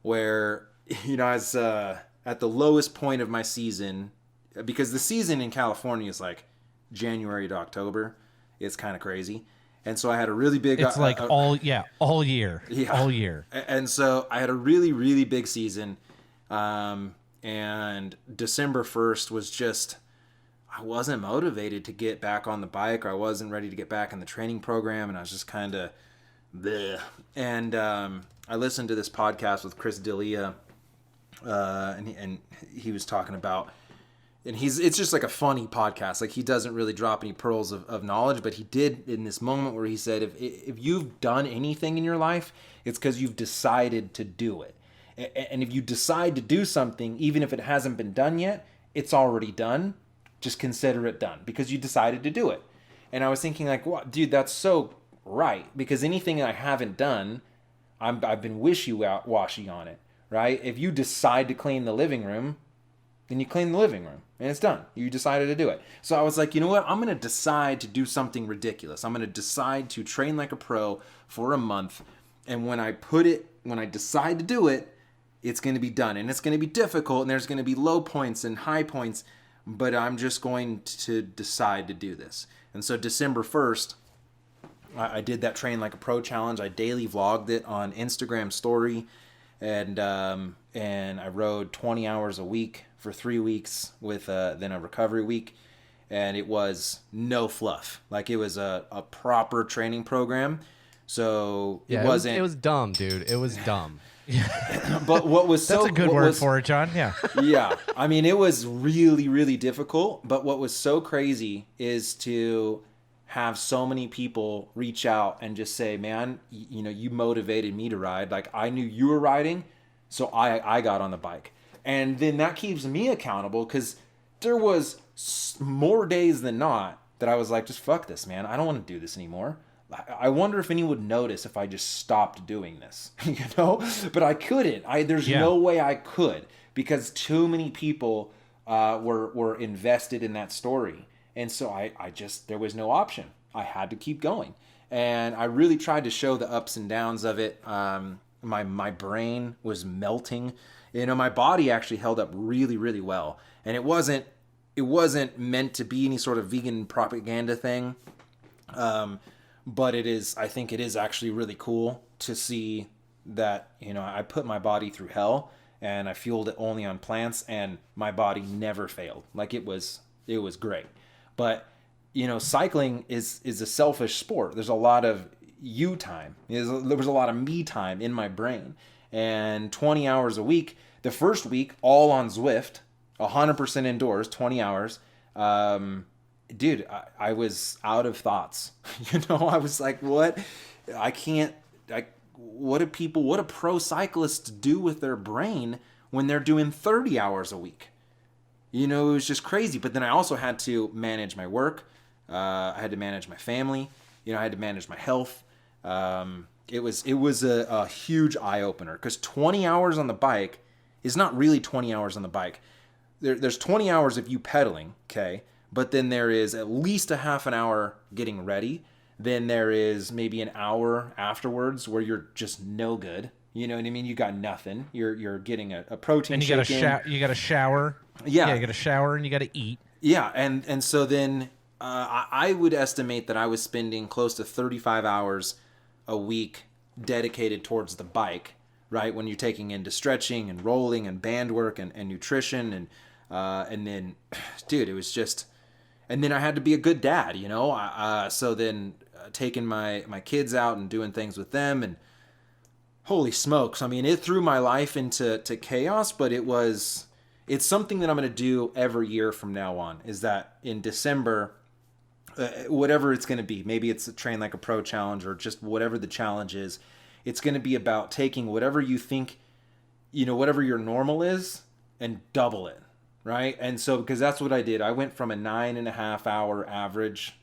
where I was at the lowest point of my season, because the season in California is like January to October. It's kind of crazy. And so I had a really big... It's like all year. Yeah. All year. And so I had a really, really big season. And December 1st was just... I wasn't motivated to get back on the bike, or I wasn't ready to get back in the training program, and I was just kind of bleh. And I listened to this podcast with Chris D'Elia, and he was talking about... And it's just like a funny podcast. Like, he doesn't really drop any pearls of knowledge, but he did in this moment where he said, if you've done anything in your life, it's because you've decided to do it. And if you decide to do something, even if it hasn't been done yet, it's already done. Just consider it done because you decided to do it. And I was thinking, like, wow, dude, that's so right. Because anything I haven't done, I've been wishy-washy on it, right? If you decide to clean the living room, then you clean the living room and it's done. You decided to do it. So I was like, you know what? I'm going to decide to do something ridiculous. I'm going to decide to train like a pro for a month. And when I decide to do it, it's going to be done. And it's going to be difficult. And there's going to be low points and high points. but I'm just going to decide to do this. And so December 1st, I did that Train Like a Pro challenge. I daily vlogged it on Instagram story, and I rode 20 hours a week for 3 weeks with then a recovery week. And it was no fluff. Like, it was a proper training program. So Yeah, it wasn't. It was dumb, dude. It was dumb. But what was so... That's a good word for it, John. Yeah. Yeah. I mean, it was really, really difficult. But what was so crazy is to have so many people reach out and just say, man, you know, you motivated me to ride. Like, I knew you were riding, so I got on the bike. And then that keeps me accountable, because there was more days than not that I was like, just fuck this, man. I don't want to do this anymore. I wonder if anyone would notice if I just stopped doing this, you know? But I couldn't. There's no way I could, because too many people were invested in that story. And so I just, there was no option. I had to keep going. And I really tried to show the ups and downs of it. My brain was melting. You know, my body actually held up really, really well. And it wasn't meant to be any sort of vegan propaganda thing. But it is, I think it is actually really cool to see that, you know, I put my body through hell and I fueled it only on plants, and my body never failed. Like, it was great. But, you know, cycling is a selfish sport. There's a lot of you time. There was a lot of me time in my brain. And 20 hours a week, the first week, all on Zwift, 100% indoors, 20 hours. Dude, I was out of thoughts. You know, I was like, what? What do pro cyclists do with their brain when they're doing 30 hours a week? You know, it was just crazy. But then I also had to manage my work. I had to manage my family. You know, I had to manage my health. It was a huge eye opener, because 20 hours on the bike is not really 20 hours on the bike. There's 20 hours of you pedaling, okay? But then there is at least a half an hour getting ready. Then there is maybe an hour afterwards where you're just no good. You know what I mean? You got nothing. You're getting a protein and shake. You got to shower. Yeah. You got to shower and you got to eat. Yeah, and so then I would estimate that I was spending close to 35 hours a week dedicated towards the bike, right? When you're taking into stretching and rolling and band work and nutrition and then, dude, it was just, and then I had to be a good dad, you know? So then taking my kids out and doing things with them, and holy smokes. I mean, it threw my life into chaos, but it's something that I'm going to do every year from now on, is that in December, whatever it's going to be, maybe it's a Train Like a Pro challenge or just whatever the challenge is, it's going to be about taking whatever you think, you know, whatever your normal is, and double it, right? And so, because that's what I did. I went from a 9.5 hour average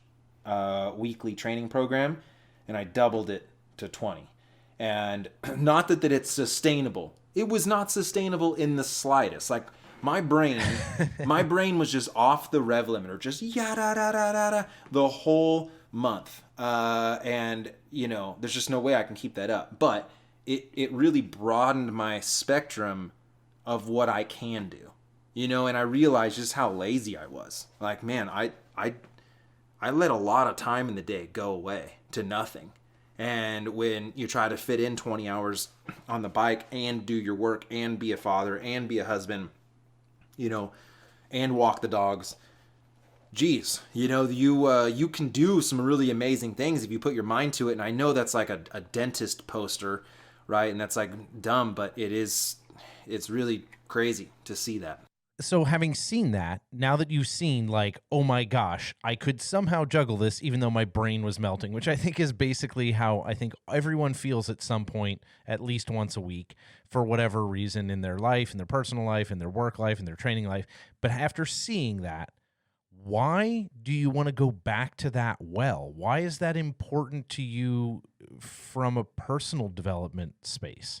weekly training program, and I doubled it to 20. And not that it's sustainable. It was not sustainable in the slightest. Like, my brain was just off the rev limiter, just yada da da da da the whole month. And you know, there's just no way I can keep that up. But it really broadened my spectrum of what I can do. You know, and I realized just how lazy I was. Like, man, I let a lot of time in the day go away to nothing. And when you try to fit in 20 hours on the bike and do your work and be a father and be a husband, you know, and walk the dogs, geez, you know, you can do some really amazing things if you put your mind to it. And I know that's like a dentist poster, right? And that's like dumb, but it's really crazy to see that. So having seen that, now that you've seen, like, oh my gosh, I could somehow juggle this even though my brain was melting, which I think is basically how I think everyone feels at some point, at least once a week, for whatever reason in their life, in their personal life, in their work life, in their training life. But after seeing that, why do you want to go back to that well? Why is that important to you from a personal development space?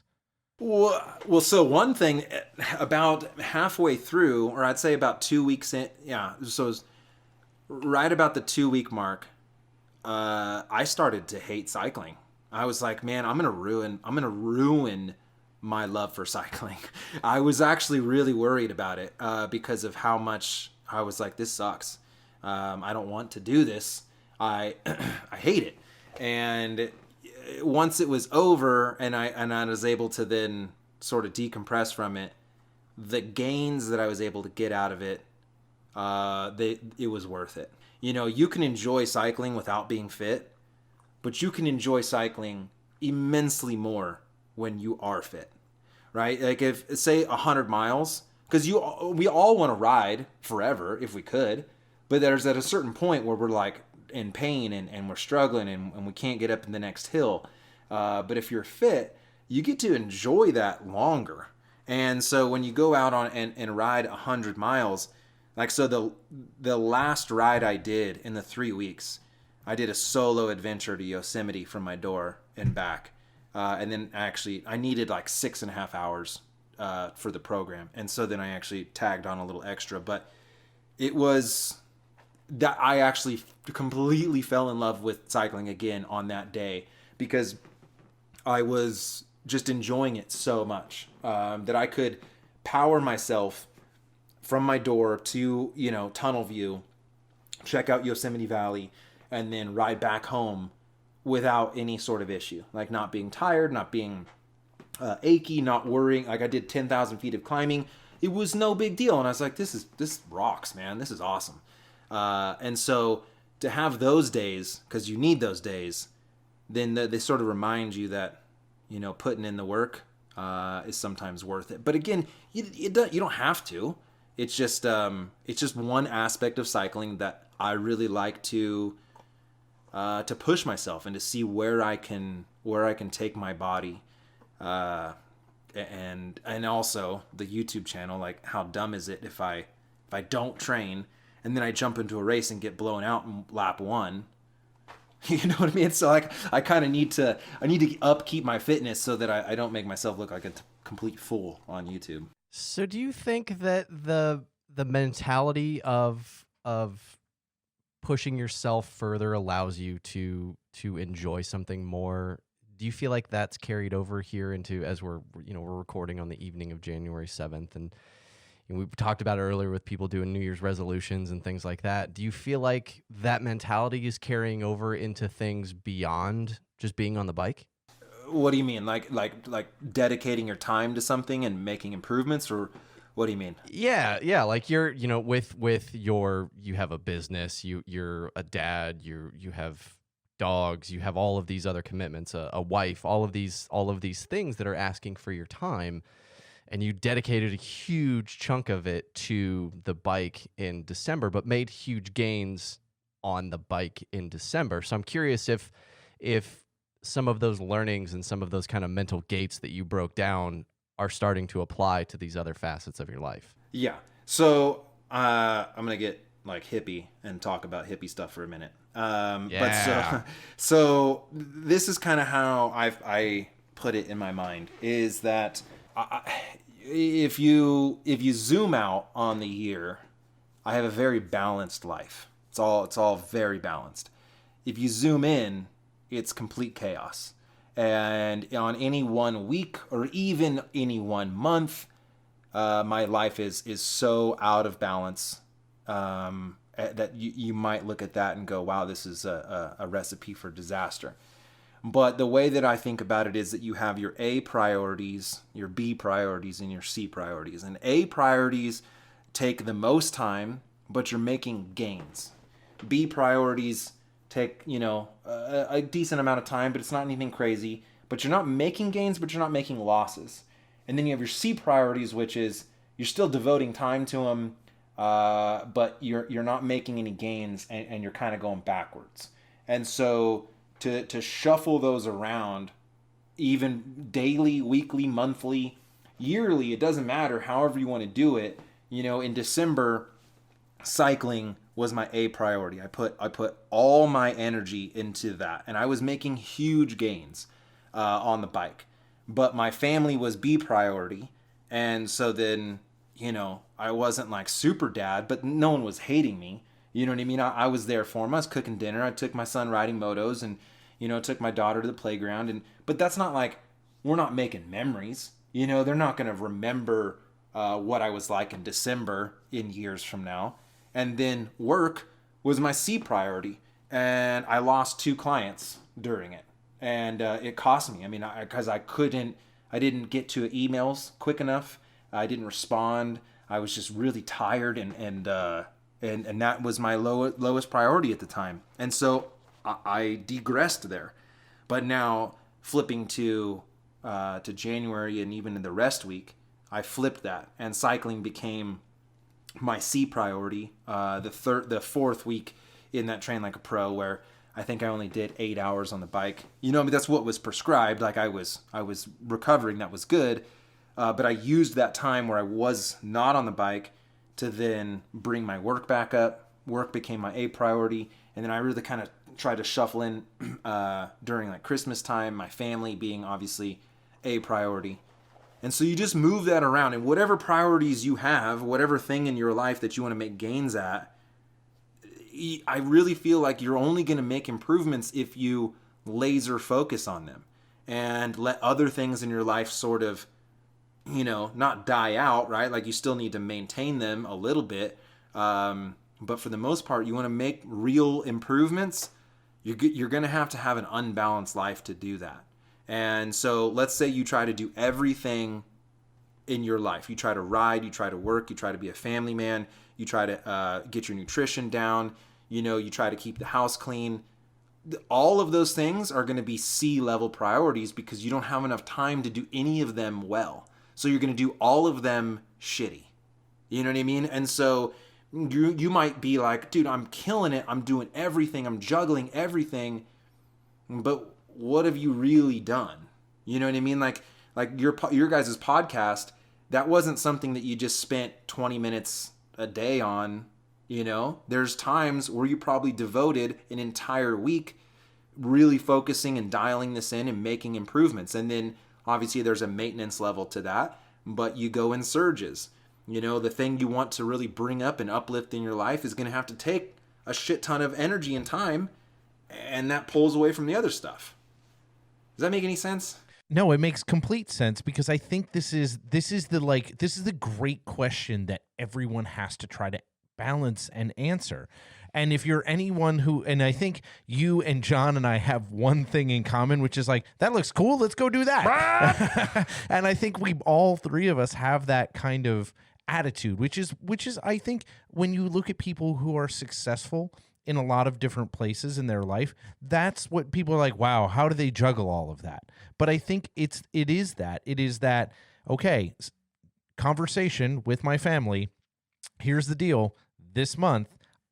Well, so one thing, about halfway through, or I'd say about 2 weeks in, yeah, so it was right about the 2 week mark, I started to hate cycling. I was like, man, I'm gonna ruin my love for cycling. I was actually really worried about it because of how much I was like, this sucks. I don't want to do this. I I hate it. And once it was over and I was able to then sort of decompress from it, the gains that I was able to get out of it, it was worth it. You know, you can enjoy cycling without being fit, but you can enjoy cycling immensely more when you are fit, right? Like if, say, 100 miles, because we all want to ride forever if we could, but there's at a certain point where we're like in pain and we're struggling and we can't get up in the next hill. But if you're fit, you get to enjoy that longer. And so when you go out on and ride 100 miles, like, so the last ride I did in the 3 weeks, I did a solo adventure to Yosemite from my door and back. And then actually I needed like 6.5 hours for the program. And so then I actually tagged on a little extra, but it was that I actually completely fell in love with cycling again on that day, because I was just enjoying it so much that I could power myself from my door to, you know, Tunnel View, check out Yosemite Valley, and then ride back home without any sort of issue. Like not being tired, not being achy, not worrying. Like I did 10,000 feet of climbing. It was no big deal. And I was like, this rocks, man. This is awesome. And so to have those days, because you need those days, then they sort of remind you that, you know, putting in the work is sometimes worth it. But again, you don't have to. It's just one aspect of cycling that I really like to push myself and to see where I can take my body, and also the YouTube channel. Like, how dumb is it if I don't train and then I jump into a race and get blown out in lap 1? You know what I mean? So like, I kind of need to upkeep my fitness so that I don't make myself look like a complete fool on YouTube. So do you think that the mentality of pushing yourself further allows you to enjoy something more? Do you feel like that's carried over here into, as we're recording on the evening of January 7th, and we talked about it earlier with people doing New Year's resolutions and things like that. Do you feel like that mentality is carrying over into things beyond just being on the bike? What do you mean? Like dedicating your time to something and making improvements, or what do you mean? Yeah. Like you're, with you have a business, you're a dad, you have dogs, you have all of these other commitments, a wife, all of these things that are asking for your time. And you dedicated a huge chunk of it to the bike in December, but made huge gains on the bike in December. So I'm curious if some of those learnings and some of those kind of mental gates that you broke down are starting to apply to these other facets of your life. Yeah. So I'm going to get like hippie and talk about hippie stuff for a minute. Yeah. But so this is kind of how I put it in my mind, is that if you zoom out on the year, I have a very balanced life. It's all very balanced. If you zoom in, it's complete chaos. And on any 1 week or even any 1 month, my life is so out of balance that you might look at that and go, wow, this is a recipe for disaster. But the way that I think about it is that you have your A priorities, your B priorities, and your C priorities. And A priorities take the most time, but you're making gains. B priorities take, a decent amount of time, but it's not anything crazy. But you're not making gains, but you're not making losses. And then you have your C priorities, which is you're still devoting time to them, but you're not making any gains, and you're kind of going backwards. And so to shuffle those around, even daily, weekly, monthly, yearly, it doesn't matter, however you want to do it. In December, cycling was my A priority. I put all my energy into that, and I was making huge gains on the bike. But my family was B priority, and so then, I wasn't like super dad, but no one was hating me. You know what I mean? I was there for him. I was cooking dinner. I took my son riding motos, and took my daughter to the playground. But that's not like, we're not making memories. They're not going to remember what I was like in December in years from now. And then work was my C priority. And I lost 2 clients during it. And it cost me. I mean, because I didn't get to emails quick enough. I didn't respond. I was just really tired, and that was my lowest priority at the time. And so I degressed there. But now flipping to January and even in the rest week, I flipped that, and cycling became my C priority. The 4th week in that Train Like a Pro, where I think I only did 8 hours on the bike. I mean, that's what was prescribed. Like I was recovering. That was good. But I used that time where I was not on the bike to then bring my work back up. Work became my A priority. And then I really kind of tried to shuffle in during like Christmas time, my family being obviously A priority. And so you just move that around, and whatever priorities you have, whatever thing in your life that you want to make gains at, I really feel like you're only going to make improvements if you laser focus on them and let other things in your life sort of, not die out, right? Like you still need to maintain them a little bit. But for the most part, you want to make real improvements. You're going to have an unbalanced life to do that. And so let's say you try to do everything in your life. You try to ride, you try to work, you try to be a family man, you try to get your nutrition down, you try to keep the house clean. All of those things are going to be C-level priorities because you don't have enough time to do any of them well. So you're going to do all of them shitty. You know what I mean? And so you might be like, dude, I'm killing it. I'm doing everything. I'm juggling everything. But what have you really done? You know what I mean? Like your guys' podcast, that wasn't something that you just spent 20 minutes a day on. There's times where you probably devoted an entire week really focusing and dialing this in and making improvements. And then obviously there's a maintenance level to that, but you go in surges. The thing you want to really bring up and uplift in your life is going to have to take a shit ton of energy and time, and that pulls away from the other stuff. Does that make any sense? No, it makes complete sense, because I think this is the great question that everyone has to try to balance and answer. And if you're anyone who, and I think you and John and I have one thing in common, which is like, that looks cool, let's go do that. And I think all 3 of us have that kind of attitude, which is I think when you look at people who are successful in a lot of different places in their life, that's what people are like, wow, how do they juggle all of that? But I think it is that, okay, conversation with my family, here's the deal, this month,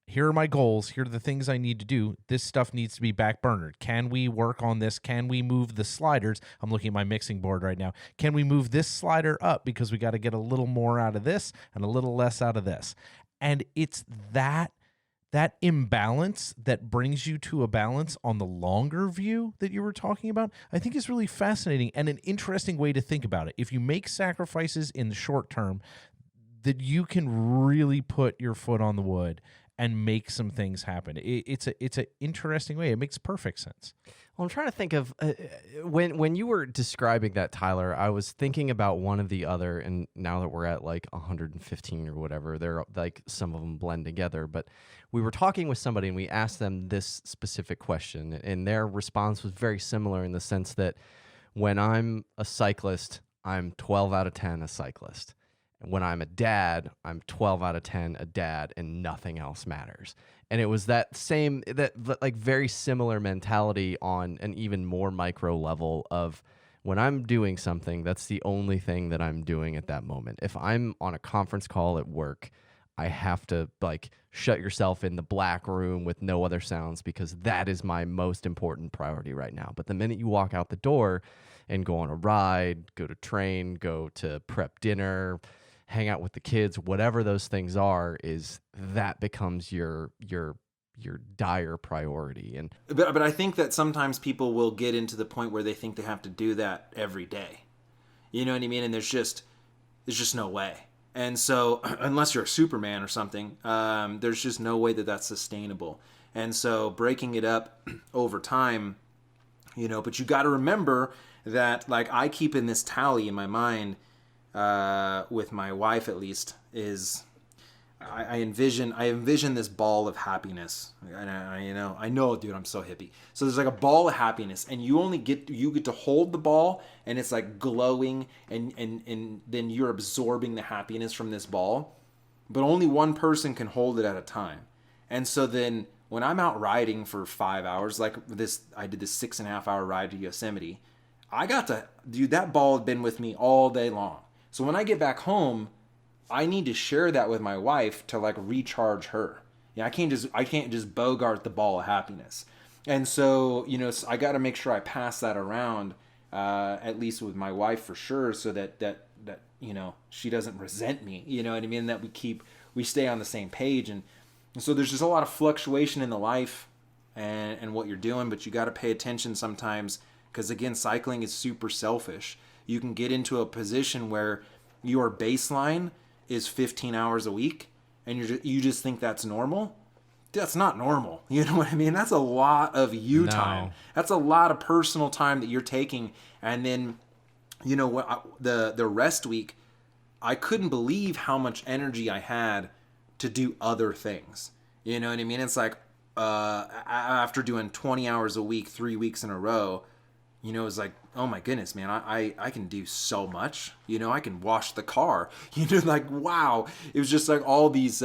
here are my goals, here are the things I need to do, this stuff needs to be backburnered. Can we work on this? Can we move the sliders? I'm looking at my mixing board right now. Can we move this slider up because we got to get a little more out of this and a little less out of this? And it's that imbalance that brings you to a balance on the longer view that you were talking about, I think is really fascinating and an interesting way to think about it. If you make sacrifices in the short term, that you can really put your foot on the wood and make some things happen. It's an interesting way. It makes perfect sense. Well, I'm trying to think of when you were describing that, Tyler, I was thinking about one of the other, and now that we're at like 115 or whatever, they're like some of them blend together, but we were talking with somebody and we asked them this specific question, and their response was very similar in the sense that when I'm a cyclist, I'm 12 out of 10 a cyclist. And when I'm a dad, I'm 12 out of 10 a dad, and nothing else matters. And it was that like very similar mentality on an even more micro level of when I'm doing something, that's the only thing that I'm doing at that moment. If I'm on a conference call at work, I have to like shut yourself in the black room with no other sounds because that is my most important priority right now. But the minute you walk out the door and go on a ride, go to train, go to prep dinner, hang out with the kids, whatever those things are, is that becomes your dire priority. And but I think that sometimes people will get into the point where they think they have to do that every day. You know what I mean? And there's just no way. And so unless you're a Superman or something, there's just no way that that's sustainable. And so breaking it up over time, but you got to remember that, like, I keep in this tally in my mind, with my wife at least, is I envision this ball of happiness. And I know, dude, I'm so hippie. So there's like a ball of happiness, and you get to hold the ball, and it's like glowing, and then you're absorbing the happiness from this ball. But only one person can hold it at a time. And so then when I'm out riding for 5 hours, like I did this 6.5 hour ride to Yosemite. Dude, that ball had been with me all day long. So when I get back home, I need to share that with my wife to like recharge her. I can't just bogart the ball of happiness. And so, I got to make sure I pass that around, at least with my wife for sure, so that she doesn't resent me. You know what I mean? That we stay on the same page. And so there's just a lot of fluctuation in the life and what you're doing, but you got to pay attention sometimes, because again, cycling is super selfish. You can get into a position where your baseline is 15 hours a week, and you just think that's normal. That's not normal. You know what I mean? That's a lot of time. That's a lot of personal time that you're taking. And then, the rest week, I couldn't believe how much energy I had to do other things. You know what I mean? It's like, after doing 20 hours a week, 3 weeks in a row, it's like, oh my goodness, man, I can do so much. I can wash the car. Like, wow. It was just like all these,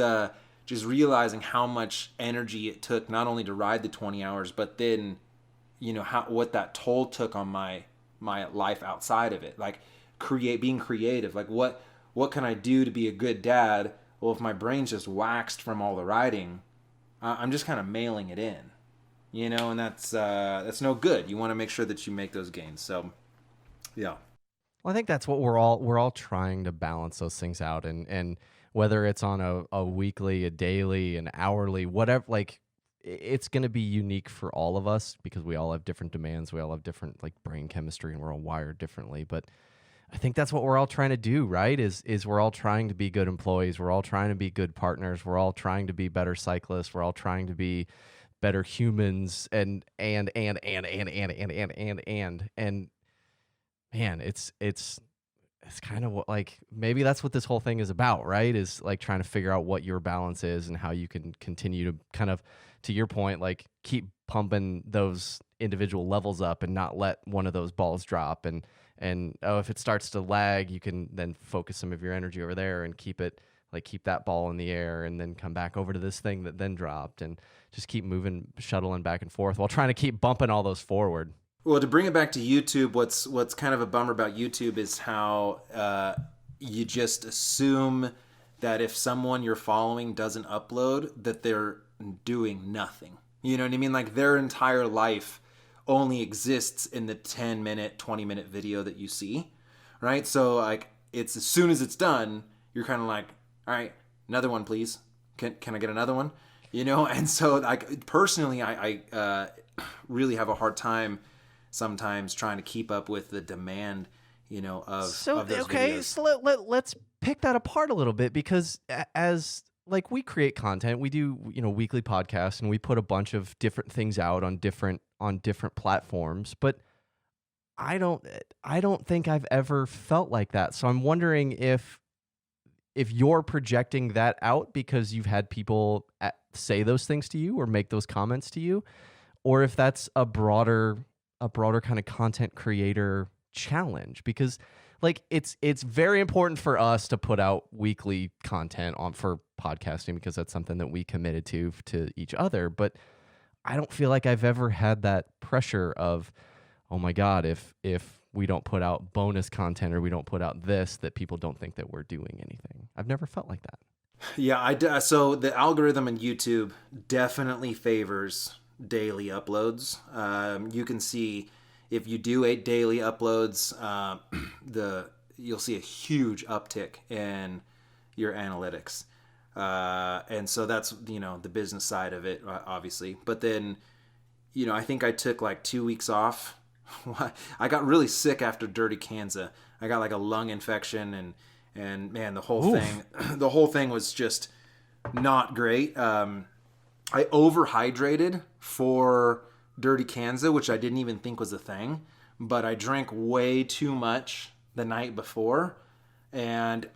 just realizing how much energy it took not only to ride the 20 hours, but then, what that toll took on my life outside of it. Like being creative. Like what can I do to be a good dad? Well, if my brain's just waxed from all the riding, I'm just kind of mailing it in. And that's no good. You want to make sure that you make those gains. So, yeah. Well, I think that's what we're all trying to balance those things out, and whether it's on a weekly, a daily, an hourly, whatever, like it's going to be unique for all of us because we all have different demands. We all have different like brain chemistry, and we're all wired differently. But I think that's what we're all trying to do, right? Is we're all trying to be good employees. We're all trying to be good partners. We're all trying to be better cyclists. We're all trying to be better humans, and man, it's kind of what, like, maybe that's what this whole thing is about, right? Is like trying to figure out what your balance is and how you can continue to kind of, to your point, like keep pumping those individual levels up and not let one of those balls drop. And if it starts to lag, you can then focus some of your energy over there and keep that ball in the air, and then come back over to this thing that then dropped, and just keep moving, shuttling back and forth while trying to keep bumping all those forward. Well, to bring it back to YouTube, what's kind of a bummer about YouTube is how you just assume that if someone you're following doesn't upload, that they're doing nothing. You know what I mean? Like their entire life only exists in the 10-minute, 20-minute video that you see, right? So like it's as soon as it's done, you're kind of like, all right, another one, please. Can I get another one? And so like personally, I really have a hard time sometimes trying to keep up with the demand, of those videos. So let's pick that apart a little bit, because as like we create content, we do weekly podcasts, and we put a bunch of different things out on different platforms, but I don't think I've ever felt like that. So I'm wondering if you're projecting that out because you've had people say those things to you or make those comments to you, or if that's a broader kind of content creator challenge, because like it's very important for us to put out weekly content for podcasting, because that's something that we committed to each other. But I don't feel like I've ever had that pressure of, oh my God, if we don't put out bonus content or we don't put out this, that people don't think that we're doing anything. I've never felt like that. Yeah, so the algorithm in YouTube definitely favors daily uploads. You can see if you do 8 daily uploads, you'll see a huge uptick in your analytics. And so that's, the business side of it, obviously. But then, I think I took like 2 weeks off. I got really sick after Dirty Kansas. I got like a lung infection, and man, the whole thing was just not great. I overhydrated for Dirty Kansas, which I didn't even think was a thing, but I drank way too much the night before and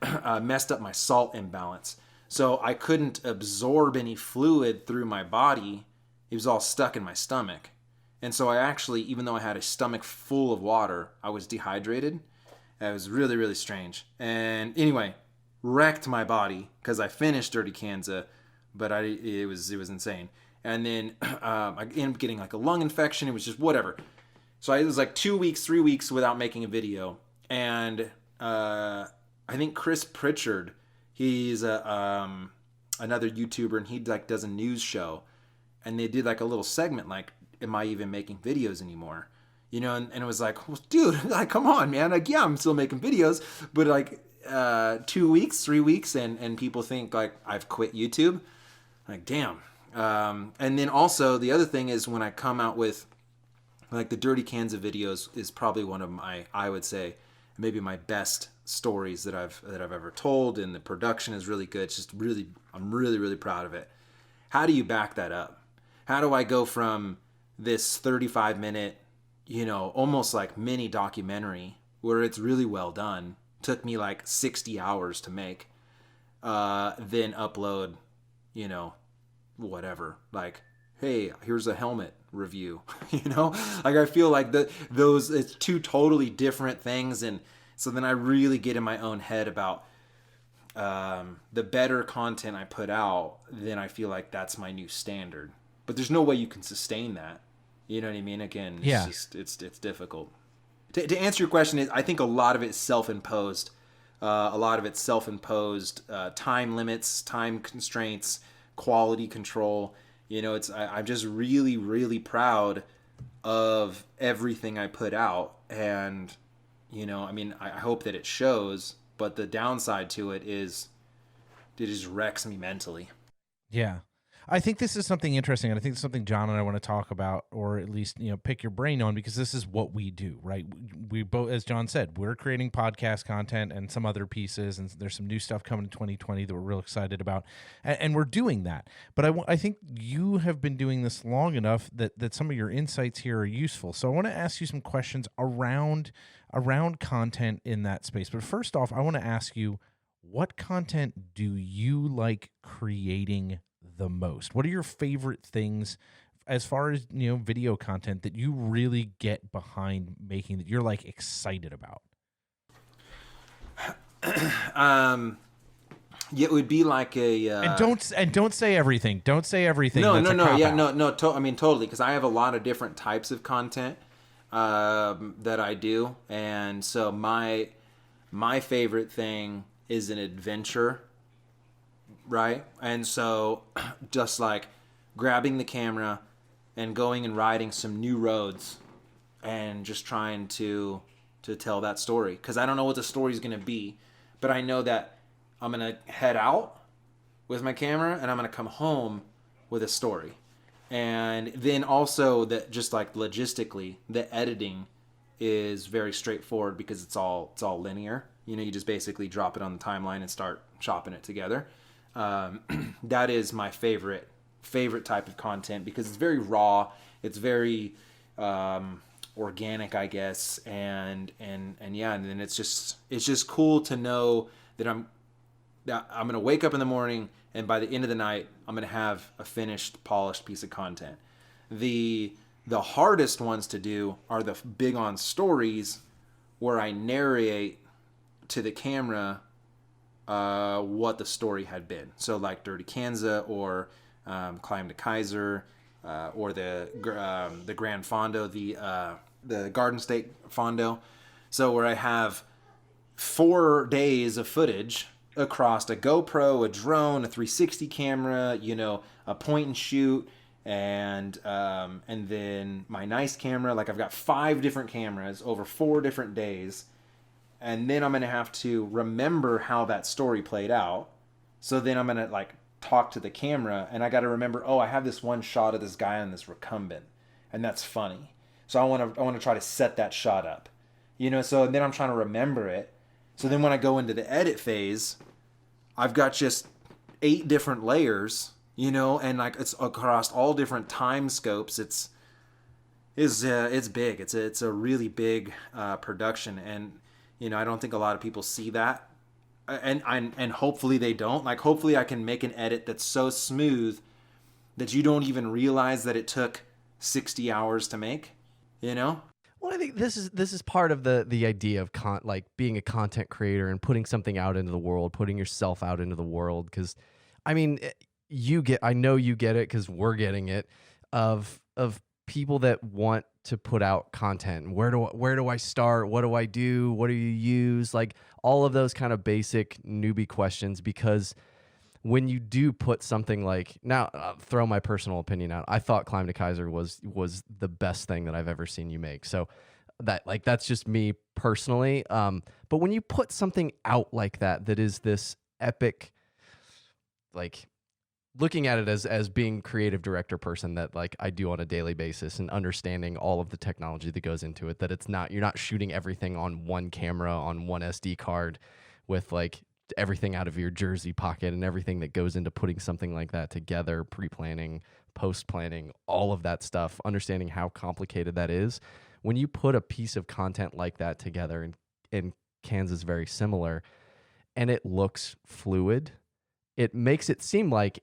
messed up my salt imbalance. So I couldn't absorb any fluid through my body. It was all stuck in my stomach. And so I actually, even though I had a stomach full of water, I was dehydrated. It was really, really strange. And anyway, wrecked my body because I finished Dirty Kansas, but it was insane. And then I ended up getting like a lung infection. It was just whatever. So it was like 2 weeks, 3 weeks without making a video. And I think Chris Pritchard, he's another YouTuber, and he like does a news show. And they did like a little segment like, am I even making videos anymore? You know, and it was like, well, dude, like, come on, man. Like, yeah, I'm still making videos, but like 2 weeks, 3 weeks, and people think like I've quit YouTube. Like, damn. And then also the other thing is when I come out with like the Dirty Kansas videos is probably one of my, I would say, maybe my best stories that I've ever told, and the production is really good. It's just really, I'm really, really proud of it. How do you back that up? How do I go from this 35-minute, you know, almost like mini documentary where it's really well done, took me like 60 hours to make, then upload, you know, whatever, like, hey, here's a helmet review, you know, like I feel like those, it's two totally different things. And so then I really get in my own head about the better content I put out, then I feel like that's my new standard. But there's no way you can sustain that. You know what I mean? Again, it's just, it's difficult. To answer your question, I think a lot of it's self-imposed. A lot of it's self-imposed time limits, time constraints, quality control. You know, I'm just really, really proud of everything I put out. And, you know, I mean, I hope that it shows, but the downside to it is it just wrecks me mentally. Yeah. I think this is something interesting, and I think it's something John and I want to talk about, or at least, you know, pick your brain on, because this is what we do, right? We both, as John said, we're creating podcast content and some other pieces, and there's some new stuff coming in 2020 that we're real excited about, and we're doing that. But I think you have been doing this long enough that some of your insights here are useful. So I want to ask you some questions around content in that space. But first off, I want to ask you, what content do you like creating the most? What are your favorite things as far as, you know, video content that you really get behind making, that you're like excited about? Yeah, it would be like a and don't say everything. Don't say everything. No, That's I mean, totally, because I have a lot of different types of content that I do, and so my favorite thing is an adventure. Right? And so just like grabbing the camera and going and riding some new roads and just trying to tell that story. Because I don't know what the story is going to be, but I know that I'm going to head out with my camera and I'm going to come home with a story. And then also that just like logistically, the editing is very straightforward because it's all linear. You know, you just basically drop it on the timeline and start chopping it together. That is my favorite type of content because it's very raw. It's very organic, I guess, and yeah, and then it's just cool to know that I'm gonna wake up in the morning and by the end of the night I'm gonna have a finished, polished piece of content. The hardest ones to do are the big on stories where I narrate to the camera what the story had been. So like Dirty Kansas or Climb to Kaiser or the Grand Fondo, the Garden State Fondo. So where I have 4 days of footage across a GoPro, a drone, a 360 camera, you know, a point and shoot, and then my nice camera. Like I've got 5 different cameras over 4 different days. And then I'm going to have to remember how that story played out. So then I'm going to like talk to the camera and I got to remember, oh, I have this one shot of this guy on this recumbent and that's funny. So I want to try to set that shot up, you know, so then I'm trying to remember it. So then when I go into the edit phase, I've got just 8 different layers, you know, and like it's across all different time scopes. It's big. It's a really big production. And, you know, I don't think a lot of people see that. and hopefully they don't. Like, hopefully I can make an edit that's so smooth that you don't even realize that it took 60 hours to make, you know? Well, I think this is part of the idea of like being a content creator and putting something out into the world, putting yourself out into the world. Because, I mean, I know you get it because we're getting it of people that want to put out content. Where do I start? What do I do? What do you use? Like all of those kind of basic newbie questions. Because when you do put something like, now I'll throw my personal opinion out, I thought Climb to Kaiser was the best thing that I've ever seen you make. So that's just me personally. But when you put something out like that is this epic, like looking at it as being creative director person that like I do on a daily basis and understanding all of the technology that goes into it, that you're not shooting everything on one camera, on one SD card with like everything out of your jersey pocket and everything that goes into putting something like that together, pre-planning, post-planning, all of that stuff, understanding how complicated that is. When you put a piece of content like that together, and Kansas very similar, and it looks fluid, it makes it seem like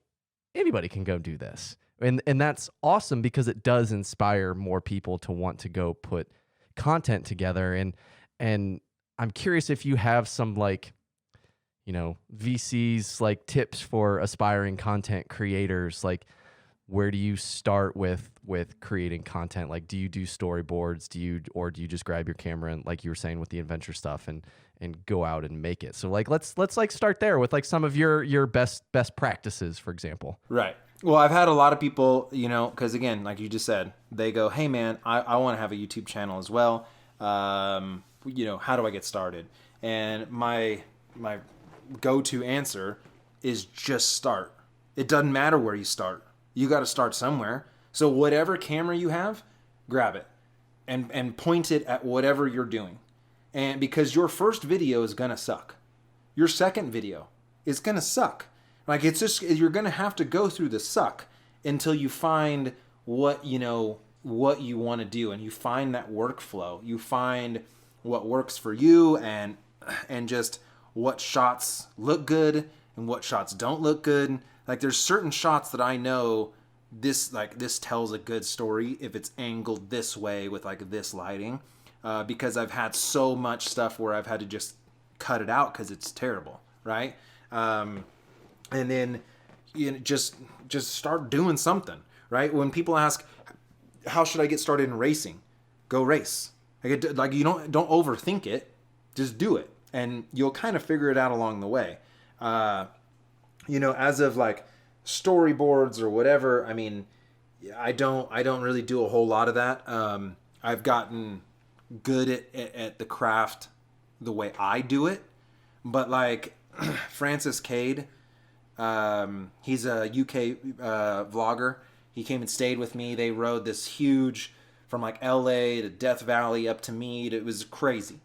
anybody can go do this. And that's awesome because it does inspire more people to want to go put content together. And I'm curious if you have some like, you know, VCs like tips for aspiring content creators. Like, where do you start with creating content? Like, do you do storyboards? Do you just grab your camera and, like you were saying with the adventure stuff, and go out and make it? So like, let's like start there with like some of your best practices, for example. Right. Well, I've had a lot of people, you know, because again, like you just said, they go, "Hey man, I want to have a YouTube channel as well. You know, how do I get started?" And my go-to answer is just start. It doesn't matter where you start. You got to start somewhere. So whatever camera you have, grab it and point it at whatever you're doing. And because your first video is going to suck. Your second video is going to suck. Like, it's just, you're going to have to go through the suck until you find what you want to do, and you find that workflow. You find what works for you, and just what shots look good and what shots don't look good. Like, there's certain shots that I know this tells a good story if it's angled this way with like this lighting, because I've had so much stuff where I've had to just cut it out because it's terrible, right? And then just start doing something, right? When people ask, how should I get started in racing? Go race. Like you don't overthink it, just do it, and you'll kind of figure it out along the way. As of like storyboards or whatever, I mean, I don't really do a whole lot of that. I've gotten good at the craft the way I do it, but like Francis Cade, he's a UK vlogger. He came and stayed with me. They rode this huge, from like LA to Death Valley up to Mead. It was crazy.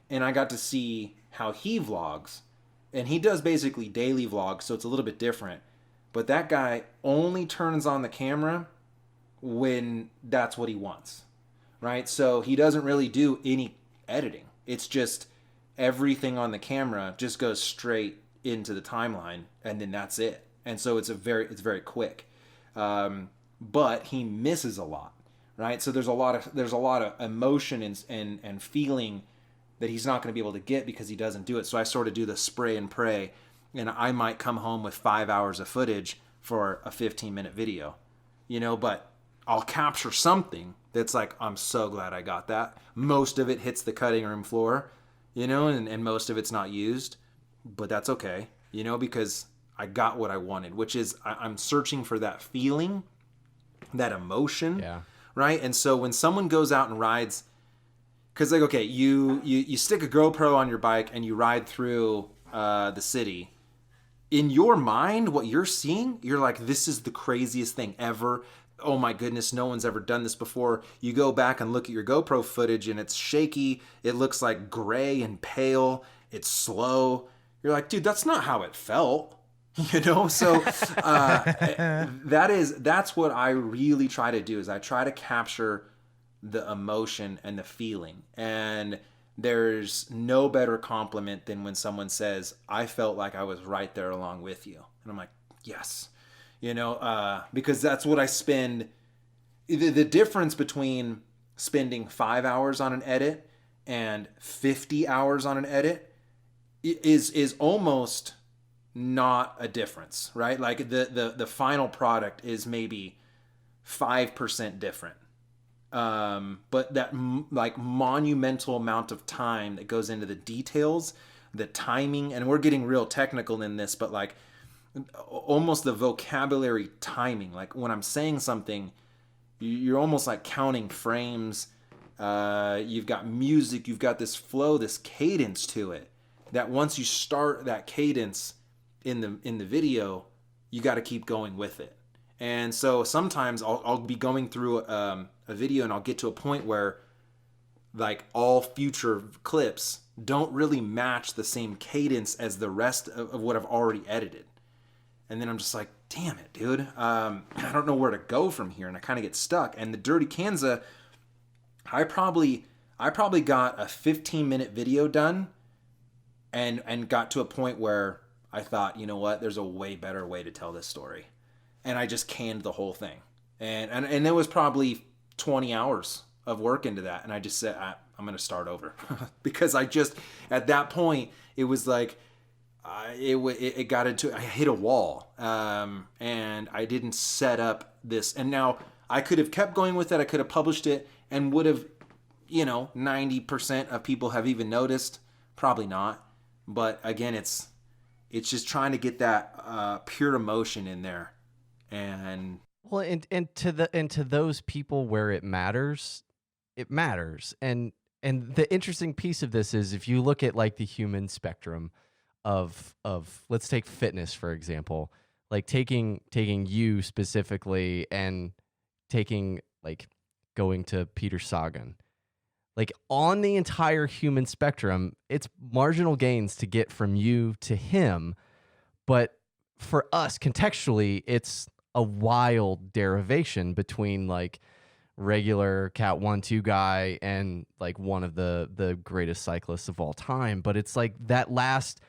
And I got to see how he vlogs. And he does basically daily vlogs, so it's a little bit different. But that guy only turns on the camera when that's what he wants, right? So he doesn't really do any editing. It's just everything on the camera just goes straight into the timeline, and then that's it. And so it's very quick. But he misses a lot, right? So there's a lot of emotion and feeling that he's not going to be able to get because he doesn't do it. So I sort of do the spray and pray, and I might come home with 5 hours of footage for a 15-minute video, but I'll capture something that's like, I'm so glad I got that. Most of it hits the cutting room floor, and most of it's not used, but that's okay, because I got what I wanted, which is I'm searching for that feeling, that emotion, yeah. Right? And so when someone goes out and rides, because like, okay, you stick a GoPro on your bike and you ride through the city. In your mind, what you're seeing, you're like, this is the craziest thing ever. Oh my goodness, no one's ever done this before. You go back and look at your GoPro footage and it's shaky. It looks like gray and pale. It's slow. You're like, dude, that's not how it felt. So that's what I really try to do, is I try to capture the emotion and the feeling. And there's no better compliment than when someone says, I felt like I was right there along with you. And I'm like, yes, because that's what I spend. The difference between spending 5 hours on an edit and 50 hours on an edit is almost not a difference, right? Like the final product is maybe 5% different. But that like monumental amount of time that goes into the details, the timing, and we're getting real technical in this, but like almost the vocabulary timing. Like when I'm saying something, you're almost like counting frames. You've got music, you've got this flow, this cadence to it, that once you start that cadence in the video, you got to keep going with it. And so sometimes I'll be going through a video and I'll get to a point where like all future clips don't really match the same cadence as the rest of what I've already edited. And then I'm just like, damn it, dude. I don't know where to go from here. And I kind of get stuck. And the Dirty Kanza, I probably got a 15-minute video done and got to a point where I thought, you know what, there's a way better way to tell this story. And I just canned the whole thing. And there was probably 20 hours of work into that. And I just said, I'm going to start over. Because I just, at that point, it was like, it got into, I hit a wall. And I didn't set up this. And now I could have kept going with it. I could have published it and would have, 90% of people have even noticed. Probably not. But again, it's just trying to get that pure emotion in there. And well, and to those people where it matters. And the interesting piece of this is if you look at like the human spectrum of let's take fitness for example, like taking you specifically and taking like going to Peter Sagan. Like on the entire human spectrum, it's marginal gains to get from you to him, but for us contextually, it's a wild derivation between like regular Cat 1-2 guy and like one of the greatest cyclists of all time. But it's like that last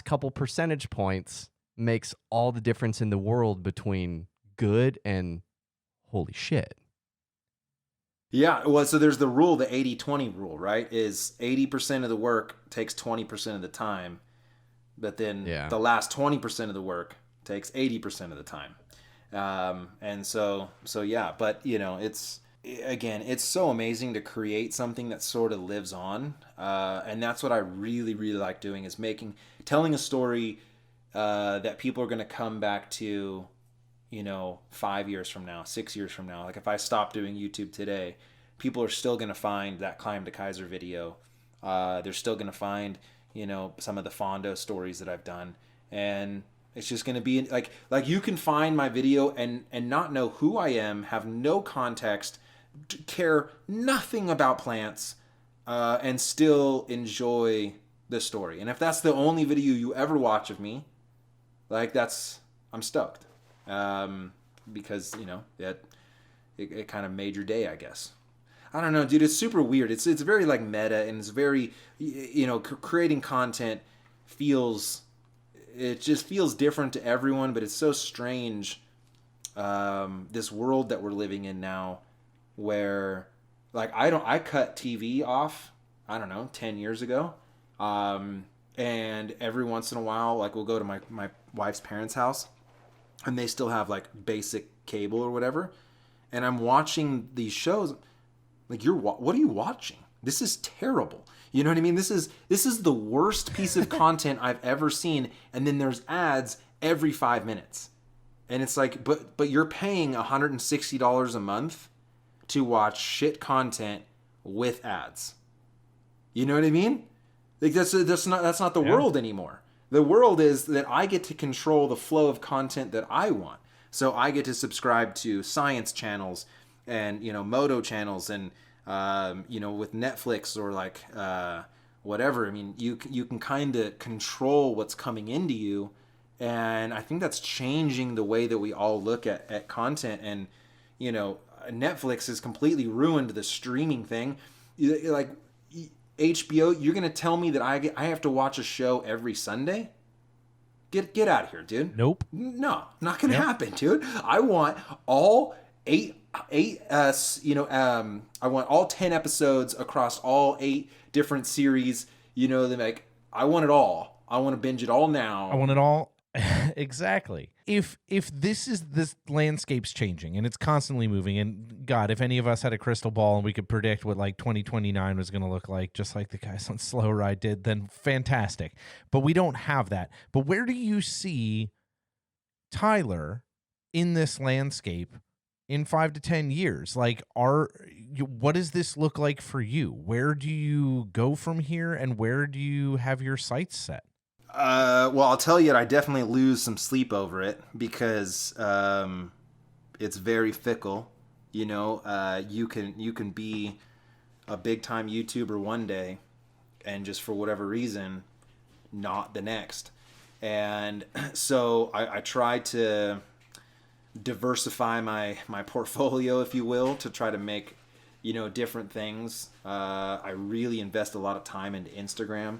couple percentage points makes all the difference in the world between good and holy shit. Yeah, well, so there's the rule, the 80-20 rule, right? Is 80% of the work takes 20% of the time, but then the last 20% of the work takes 80% of the time. And so yeah, but it's so amazing to create something that sort of lives on. And that's what I really, really like doing is telling a story, that people are going to come back to, 5 years from now, 6 years from now. Like if I stop doing YouTube today, people are still going to find that Climb to Kaiser video. They're still going to find, some of the Fondo stories that I've done. And it's just going to be like you can find my video and not know who I am, have no context, care nothing about plants, and still enjoy the story. And if that's the only video you ever watch of me, like I'm stoked. Because, it kind of made your day, I guess. I don't know, dude. It's super weird. It's very like meta, and it's very, creating content just feels different to everyone, but it's so strange. This world that we're living in now where like I cut TV off, I don't know, 10 years ago. And every once in a while, like we'll go to my wife's parents' house and they still have like basic cable or whatever. And I'm watching these shows like what are you watching? This is terrible. You know what I mean? This is the worst piece of content I've ever seen. And then there's ads every 5 minutes. And it's like, but you're paying $160 a month to watch shit content with ads. You know what I mean? Like that's not the world anymore. The world is that I get to control the flow of content that I want. So I get to subscribe to science channels and, moto channels and, with Netflix or like, whatever. I mean, you can kind of control what's coming into you. And I think that's changing the way that we all look at content. And, Netflix has completely ruined the streaming thing. Like, HBO, you're gonna tell me that I have to watch a show every Sunday? Get out of here, dude. Nope. No, not gonna happen, dude. I want all I want all 10 episodes across all 8 different series. Like, I want it all. I want to binge it all now. I want it all. Exactly. If this landscape's changing and it's constantly moving, and God, if any of us had a crystal ball and we could predict what like 2029 was going to look like, just like the guys on Slow Ride did, then fantastic. But we don't have that. But where do you see Tyler in this landscape in 5 to 10 years? Like, what does this look like for you? Where do you go from here, and where do you have your sights set? Well, I'll tell you, I definitely lose some sleep over it because it's very fickle. You can be a big time YouTuber one day, and just for whatever reason, not the next. And so I try to diversify my portfolio, if you will, to try to make different things. I really invest a lot of time into Instagram.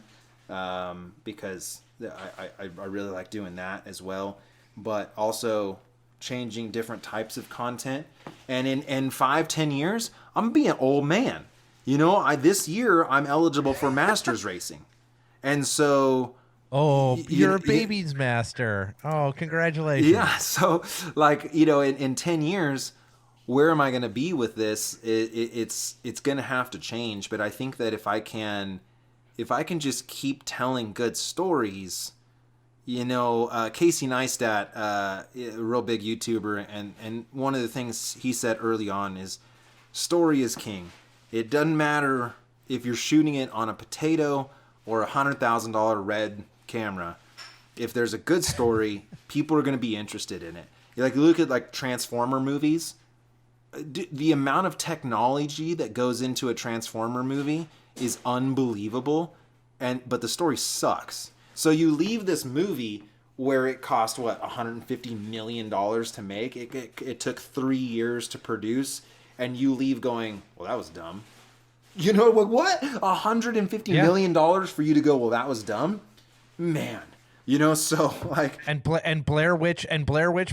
Because I really like doing that as well, but also changing different types of content. And in 5-10 years, I'm gonna be an old man. This year I'm eligible for masters racing, and so you're a baby's master. Oh, congratulations! Yeah, so in 10 years, where am I gonna be with this? It's gonna have to change. But I think that if I can just keep telling good stories, Casey Neistat, a real big YouTuber, and one of the things he said early on is, story is king. It doesn't matter if you're shooting it on a potato or $100,000 red camera. If there's a good story, people are going to be interested in it. You look at Transformer movies. The amount of technology that goes into a Transformer movie is unbelievable, but the story sucks. So you leave this movie where it cost $150 million to make. It took 3 years to produce, and you leave going, well, that was dumb. What? $150 million for you to go, well, that was dumb? Man. So and Blair Witch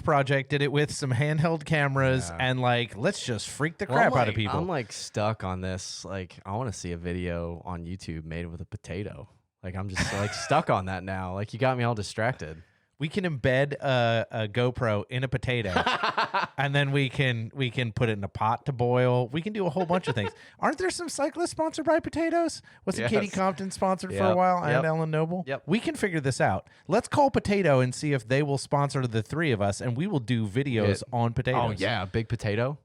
Project did it with some handheld cameras and let's just freak the crap out of people. I'm stuck on this. I want to see a video on YouTube made with a potato. I'm just stuck on that now. You got me all distracted. We can embed a GoPro in a potato, and then we can put it in a pot to boil. We can do a whole bunch of things. Aren't there some cyclists sponsored by potatoes? Wasn't Katie Compton sponsored for a while, and Ellen Noble? Yep. We can figure this out. Let's call Potato and see if they will sponsor the 3 of us, and we will do videos on potatoes. Oh yeah, big potato.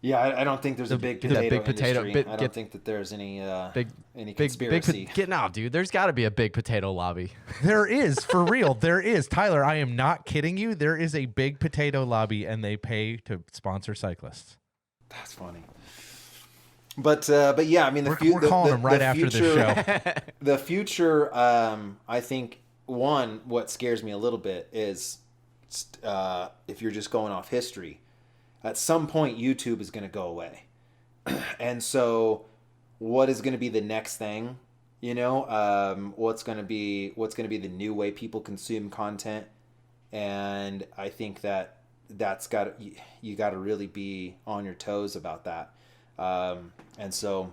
Yeah, I don't think there's a big potato industry. I don't think that there's any conspiracy. Dude. There's got to be a big potato lobby. There is, for real. There is. Tyler, I am not kidding you. There is a big potato lobby, and they pay to sponsor cyclists. That's funny. But yeah, I mean, we're calling them right after this show. The future, I think, what scares me a little bit is if you're just going off history. At some point, YouTube is going to go away. And so what is going to be the next thing? What's going to be the new way people consume content? And I think you got to really be on your toes about that. And so,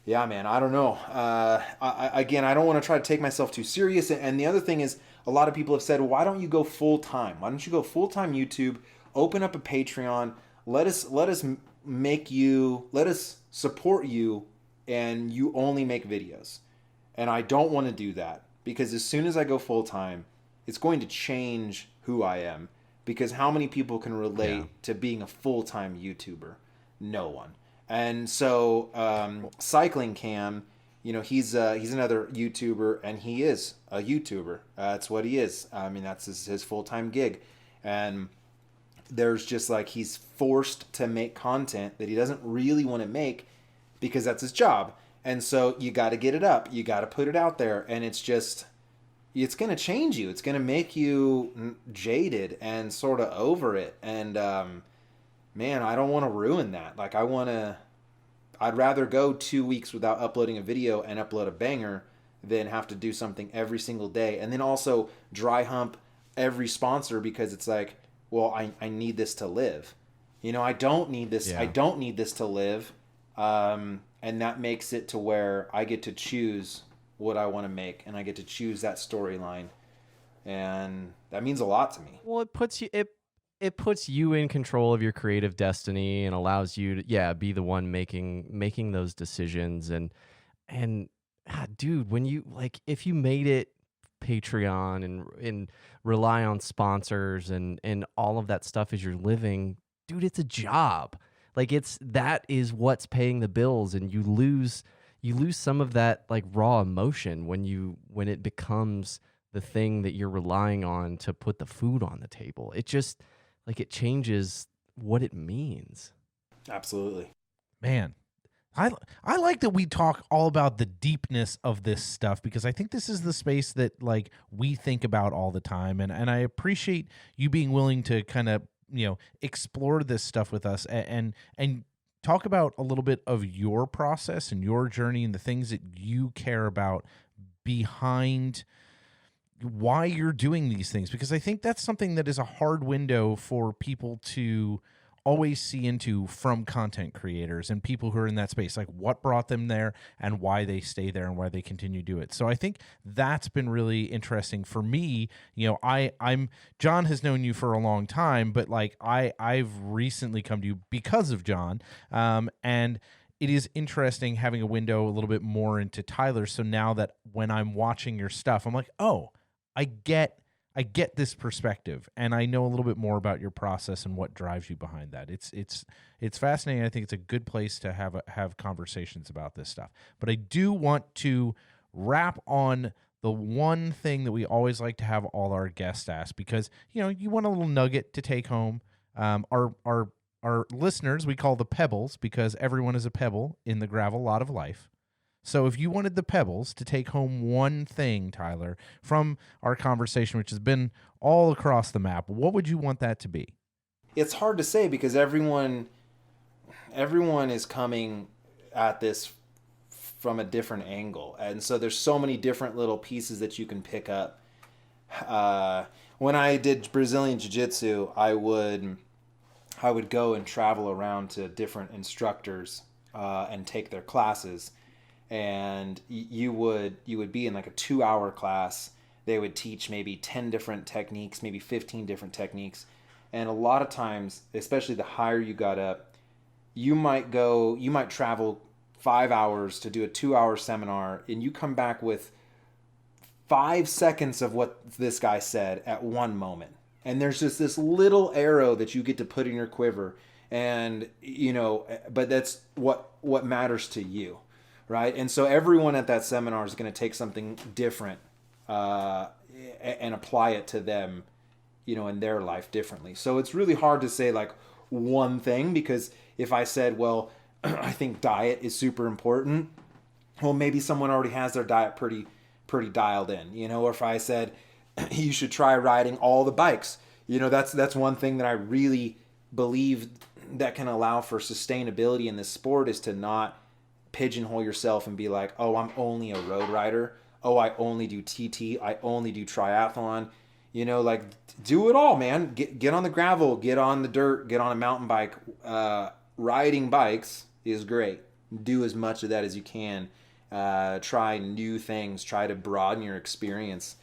yeah, man, I don't know. I don't want to try to take myself too serious. And the other thing is, a lot of people have said, why don't you go full time? Why don't you go full time YouTube? Open up a Patreon. Let us support you, and you only make videos. And I don't want to do that, because as soon as I go full time, it's going to change who I am. Because how many people can relate to being a full time YouTuber? No one. And so Cycling Cam, he's another YouTuber, and he is a YouTuber. That's what he is. I mean, that's his full time gig, and there's just he's forced to make content that he doesn't really want to make because that's his job. And so you got to get it up. You got to put it out there. And it's going to change you. It's going to make you jaded and sort of over it. And, man, I don't want to ruin that. I I'd rather go 2 weeks without uploading a video and upload a banger than have to do something every single day. And then also dry hump every sponsor because it's like, well, I need this to live. I don't need this. Yeah. I don't need this to live. And that makes it to where I get to choose what I want to make, and I get to choose that storyline. And that means a lot to me. Well, it puts you in control of your creative destiny and allows you to be the one making those decisions. And dude, when you if you made it Patreon and rely on sponsors and all of that stuff as you're living, dude, it's a job. That is what's paying the bills, and you lose some of that raw emotion when it becomes the thing that you're relying on to put the food on the table. It just it changes what it means. Absolutely. Man, I like that we talk all about the deepness of this stuff, because I think this is the space that we think about all the time, and I appreciate you being willing to kind of explore this stuff with us and talk about a little bit of your process and your journey and the things that you care about behind why you're doing these things, because I think that's something that is a hard window for people to always see into from content creators and people who are in that space, what brought them there and why they stay there and why they continue to do it. So I think that's been really interesting for me. I'm John has known you for a long time, but I've recently come to you because of John. And it is interesting having a window a little bit more into Tyler. So now that when I'm watching your stuff, I'm like, oh, I get this perspective, and I know a little bit more about your process and what drives you behind that. It's fascinating. I think it's a good place to have conversations about this stuff. But I do want to wrap on the one thing that we always like to have all our guests ask, because you want a little nugget to take home. Our listeners, we call the pebbles, because everyone is a pebble in the gravel lot of life. So if you wanted the pebbles to take home one thing, Tyler, from our conversation, which has been all across the map, what would you want that to be? It's hard to say because everyone is coming at this from a different angle. And so there's so many different little pieces that you can pick up. When I did Brazilian Jiu-Jitsu, I would go and travel around to different instructors and take their classes. And you would be in a 2-hour class. They would teach maybe 10 different techniques, maybe 15 different techniques. And a lot of times, especially the higher you got up, you might travel 5 hours to do a 2-hour seminar, and you come back with 5 seconds of what this guy said at one moment. And there's just this little arrow that you get to put in your quiver. And, but that's what matters to you. Right. And so everyone at that seminar is going to take something different and apply it to them, in their life differently. So it's really hard to say one thing, because if I said, well, I think diet is super important, well, maybe someone already has their diet pretty dialed in, or if I said you should try riding all the bikes, that's one thing that I really believe that can allow for sustainability in this sport, is to not pigeonhole yourself and be like, oh, I'm only a road rider. Oh, I only do TT. I only do triathlon. Do it all, man. Get on the gravel, get on the dirt, get on a mountain bike. Riding bikes is great. Do as much of that as you can. Try new things. Try to broaden your experience.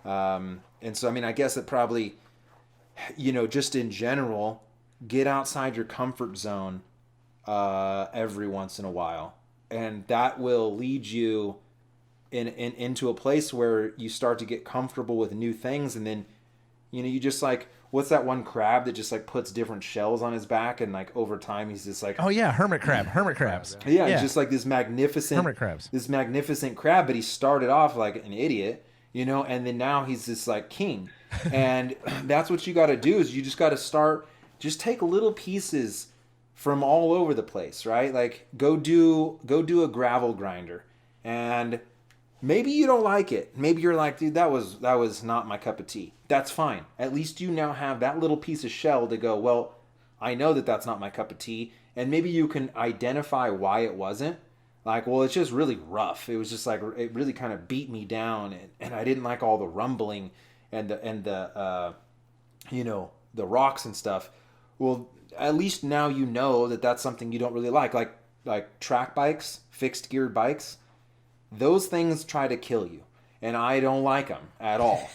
And so, I guess it probably, just in general, get outside your comfort zone every once in a while. And that will lead you into a place where you start to get comfortable with new things. And then, you just what's that one crab that just puts different shells on his back, and over time he's just oh yeah, hermit crabs. Yeah, he's just this magnificent hermit crabs. This magnificent crab, but he started off like an idiot, and then now he's this king. And that's what you got to do, is you just got to start, just take little pieces from all over the place, right? Go do a gravel grinder, and maybe you don't like it. Maybe you're like, dude, that was not my cup of tea. That's fine. At least you now have that little piece of shell to go, well, I know that that's not my cup of tea, and maybe you can identify why it wasn't. Like, well, it's just really rough. It was just like, it really kind of beat me down, and I didn't like all the rumbling and the the rocks and stuff. Well, at least now you know that that's something you don't really like track bikes, fixed geared bikes. Those things try to kill you, and I don't like them at all.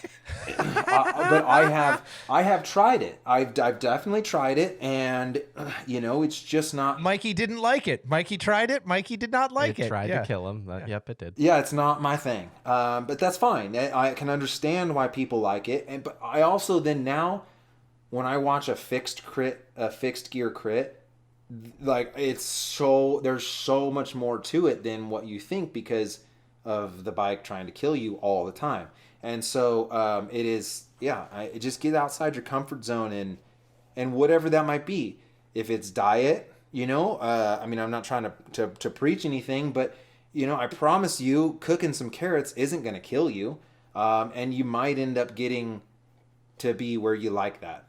But I have tried it. I've definitely tried it, and it's just not. Mikey didn't like it. Mikey tried it. Mikey did not like it. Tried to kill him. Yep, it did. Yeah, it's not my thing. But that's fine. I can understand why people like it, but I also then now, when I watch a fixed gear crit, like there's so much more to it than what you think because of the bike trying to kill you all the time. And so it is, just get outside your comfort zone and whatever that might be. If it's diet, I'm not trying to preach anything, but I promise you, cooking some carrots isn't going to kill you, and you might end up getting to be where you like that.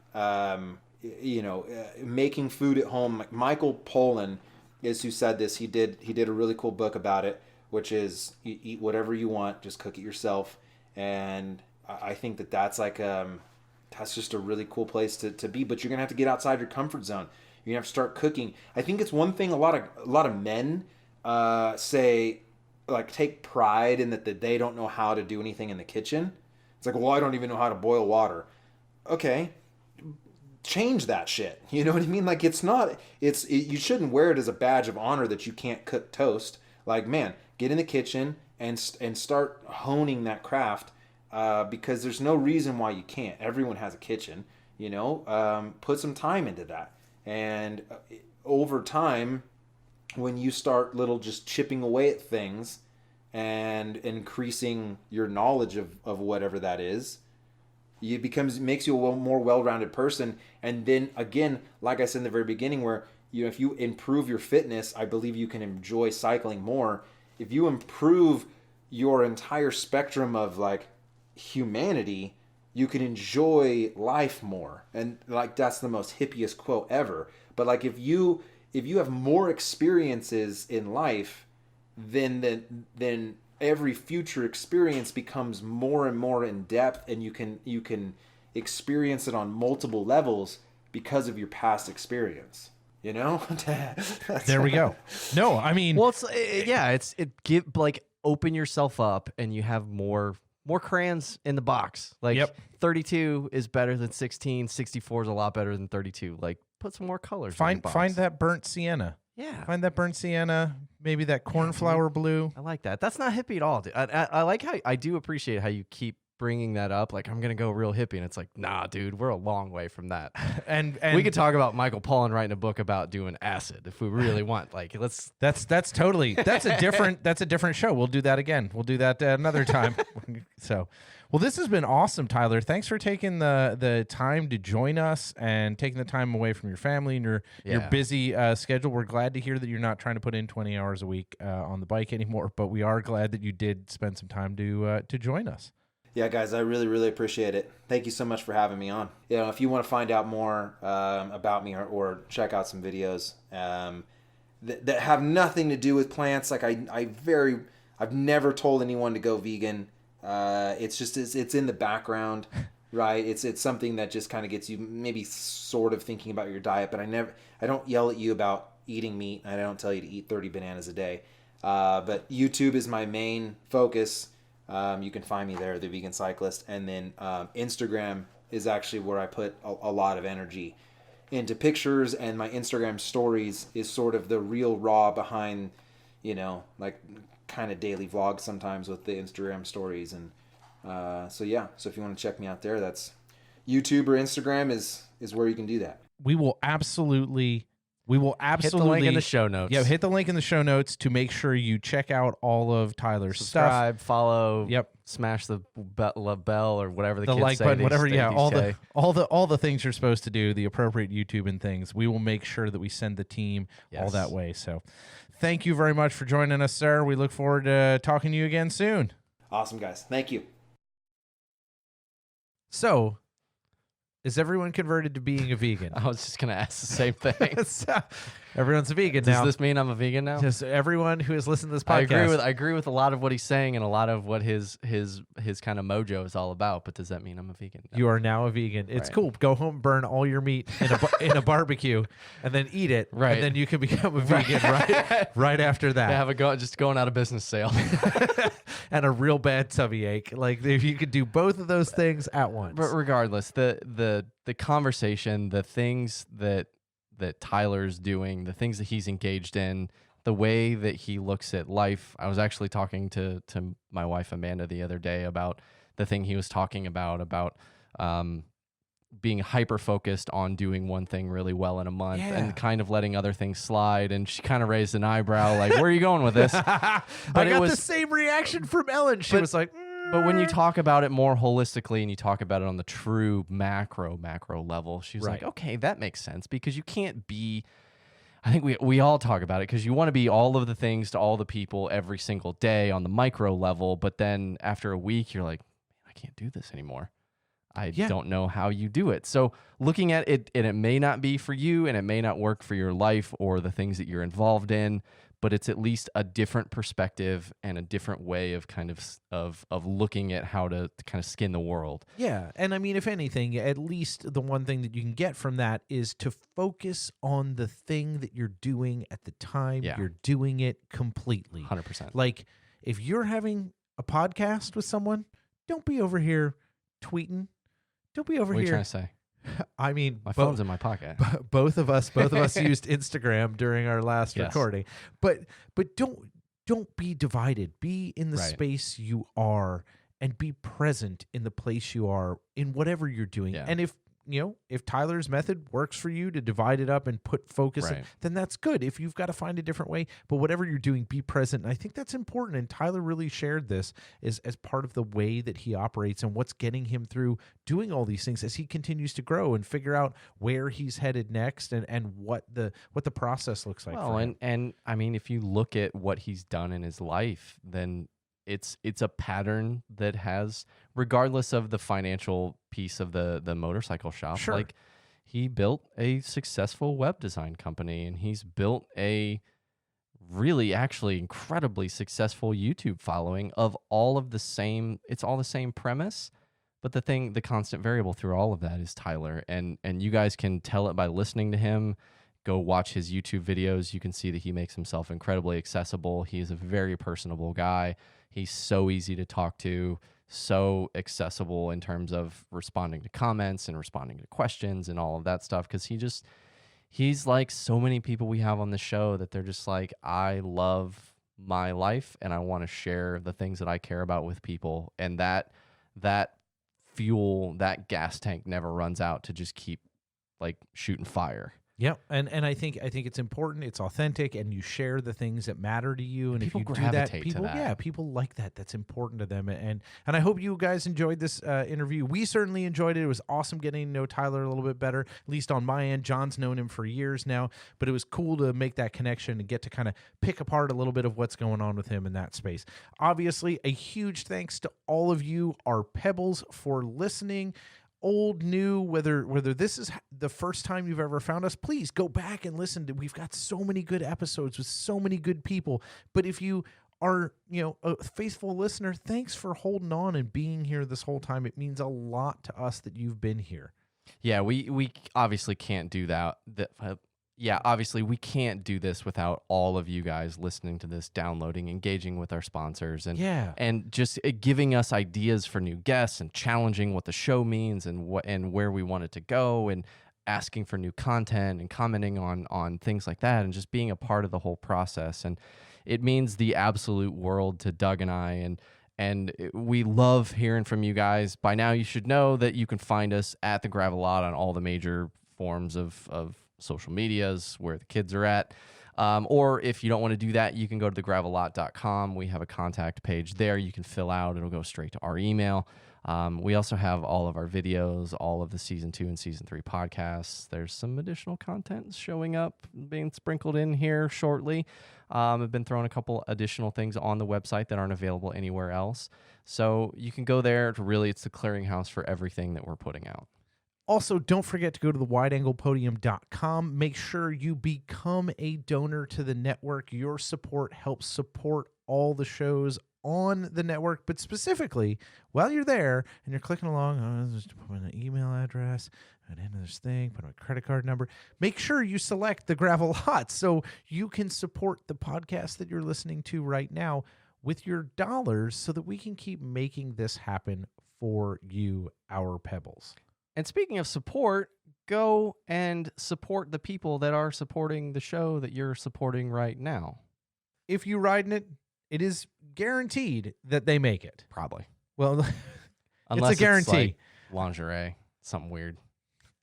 Making food at home. Like Michael Pollan is who said this. He did a really cool book about it, which is you eat whatever you want, just cook it yourself. And I think that's like that's just a really cool place to be. But you're gonna have to get outside your comfort zone. You're gonna have to start cooking. I think it's one thing a lot of men say, like, take pride in that they don't know how to do anything in the kitchen. It's like, well, I don't even know how to boil water. Okay, change that shit. You know what I mean? Like, you shouldn't wear it as a badge of honor that you can't cook toast. Like, man, get in the kitchen and start honing that craft, because there's no reason why you can't. Everyone has a kitchen, put some time into that. And over time, when you start just chipping away at things and increasing your knowledge of whatever that is, makes you a more well-rounded person. And then again, like I said in the very beginning, where if you improve your fitness, I believe you can enjoy cycling more. If you improve your entire spectrum of like humanity, you can enjoy life more. And like, that's the most hippiest quote ever. But like, if you have more experiences in life, then every future experience becomes more and more in depth, and you can experience it on multiple levels because of your past experience. There we go. No, I mean, well, open yourself up, and you have more crayons in the box. Like, 32 is better than 16. 64 is a lot better than 32. Like, put some more colors. Find that burnt sienna. Yeah. Find that burnt sienna, maybe that cornflower blue. I like that. That's not hippie at all, dude. I like how I do appreciate how you keep bringing that up. Like, I'm going to go real hippie. And it's like, nah, dude, we're a long way from that. And we could talk about Michael Pollan writing a book about doing acid if we really want. Like, let's. That's a different show. We'll do that again. We'll do that another time. So, well, this has been awesome, Tyler. Thanks for taking the time to join us and taking the time away from your family and your busy schedule. We're glad to hear that you're not trying to put in 20 hours a week on the bike anymore, but we are glad that you did spend some time to join us. Yeah, guys, I really, really appreciate it. Thank you so much for having me on. If you want to find out more about me or check out some videos that have nothing to do with plants, like I've never told anyone to go vegan. It's in the background, right? It's something that just kind of gets you maybe sort of thinking about your diet, but I don't yell at you about eating meat. I don't tell you to eat 30 bananas a day. But YouTube is my main focus. You can find me there, the Vegan Cyclist. And then Instagram is actually where I put a lot of energy into pictures, and my Instagram stories is sort of the real raw behind, like kind of daily vlog sometimes with the Instagram stories. And so if you want to check me out there, that's YouTube or Instagram is where you can do that. We will absolutely hit the link in the show notes. Yeah, hit the link in the show notes to make sure you check out all of Tyler's Subscribe, stuff. Follow. Yep. Smash the bell or whatever the kids like say. button, whatever. Yeah, say. all the things you're supposed to do, the appropriate YouTube and things. We will make sure that we send the team all that way. So, thank you very much for joining us, sir. We look forward to talking to you again soon. Awesome, guys. Thank you. So, Is everyone converted to being a vegan? I was just gonna ask the same thing. So, everyone's a vegan Does now. this mean I'm a vegan now? Just everyone who has listened to this podcast. I agree with a lot of what he's saying and a lot of what his kind of mojo is all about. But does that mean I'm a vegan? No. You are now a vegan. It's Right. cool. Go home, burn all your meat in in a barbecue, and then eat it. Right. And then you can become a vegan right after that. Have a just going out of business sale. And a real bad tummy ache. Like if you could do both of those things at once. But regardless, the conversation, the things that Tyler's doing, the things that he's engaged in, the way that he looks at life. I was actually talking to my wife Amanda the other day about the thing he was talking about being hyper focused on doing one thing really well in a month and kind of letting other things slide. And she kind of raised an eyebrow, like, "Where are you going with this?" But I got the same reaction from Ellen. She was like, But when you talk about it more holistically and you talk about it on the true macro level, she was like, okay, that makes sense, because you can't be, I think we all talk about it, because you want to be all of the things to all the people every single day on the micro level. But then after a week, you're like, I can't do this anymore. I don't know how you do it. So looking at it, and it may not be for you and it may not work for your life or the things that you're involved in, but it's at least a different perspective and a different way of kind of looking at how to kind of skin the world. Yeah. And I mean, if anything, at least the one thing that you can get from that is to focus on the thing that you're doing at the time you're doing it completely. 100%. Like if you're having a podcast with someone, don't be over here tweeting. Don't be over What are you here. trying to say? I mean, My phone's in my pocket. both of us used Instagram during our last recording. But don't be divided. Be in the space you are and be present in the place you are in whatever you're doing. Yeah. And if Tyler's method works for you to divide it up and put focus in, then that's good. If you've got to find a different way, but whatever you're doing, be present. And I think that's important. And Tyler really shared this as part of the way that he operates and what's getting him through doing all these things as he continues to grow and figure out where he's headed next and what the process looks like. Well, for him. and I mean, if you look at what he's done in his life, then it's a pattern that has, regardless of the financial piece of the motorcycle shop, like he built a successful web design company and he's built a really actually incredibly successful YouTube following of all of the same, it's all the same premise. But the constant variable through all of that is Tyler. And you guys can tell it by listening to him. Go watch his YouTube videos. You can see that he makes himself incredibly accessible. He is a very personable guy. He's so easy to talk to, so accessible in terms of responding to comments and responding to questions and all of that stuff. Because he's like so many people we have on the show that they're just like, I love my life and I want to share the things that I care about with people. And that fuel, that gas tank never runs out to just keep like shooting fire. Yeah, and I think it's important. It's authentic, and you share the things that matter to you. And people if you do gravitate that, to people, that. people like that. That's important to them. And I hope you guys enjoyed this interview. We certainly enjoyed it. It was awesome getting to know Tyler a little bit better, at least on my end. John's known him for years now, but it was cool to make that connection and get to kind of pick apart a little bit of what's going on with him in that space. Obviously, a huge thanks to all of you, our Pebbles, for listening. Old, new, whether this is the first time you've ever found us, please go back and listen to. We've got so many good episodes with so many good people. But if you are, a faithful listener, thanks for holding on and being here this whole time. It means a lot to us that you've been here. Yeah, we obviously can't do that. Obviously we can't do this without all of you guys listening to this, downloading, engaging with our sponsors, and just giving us ideas for new guests and challenging what the show means and where we want it to go, and asking for new content and commenting on things like that, and just being a part of the whole process. And it means the absolute world to Doug and I, and we love hearing from you guys. By now you should know that you can find us at the Gravelot on all the major forms of social medias where the kids are at. Or if you don't want to do that, you can go to thegravelot.com. We have a contact page there you can fill out. It'll go straight to our email. We also have all of our videos, all of the season 2 and season 3 podcasts. There's some additional content showing up, being sprinkled in here shortly. I've been throwing a couple additional things on the website that aren't available anywhere else. So you can go there. It's the clearinghouse for everything that we're putting out. Also, don't forget to go to the wideanglepodium.com. Make sure you become a donor to the network. Your support helps support all the shows on the network, but specifically while you're there and you're clicking along, just put in an email address, and into this thing, put in a credit card number. Make sure you select the Gravel Lot so you can support the podcast that you're listening to right now with your dollars so that we can keep making this happen for you, our Pebbles. And speaking of support, go and support the people that are supporting the show that you're supporting right now. If you ride in it, it is guaranteed that they make it. Probably. Well, Unless it's a guarantee. Like lingerie, something weird.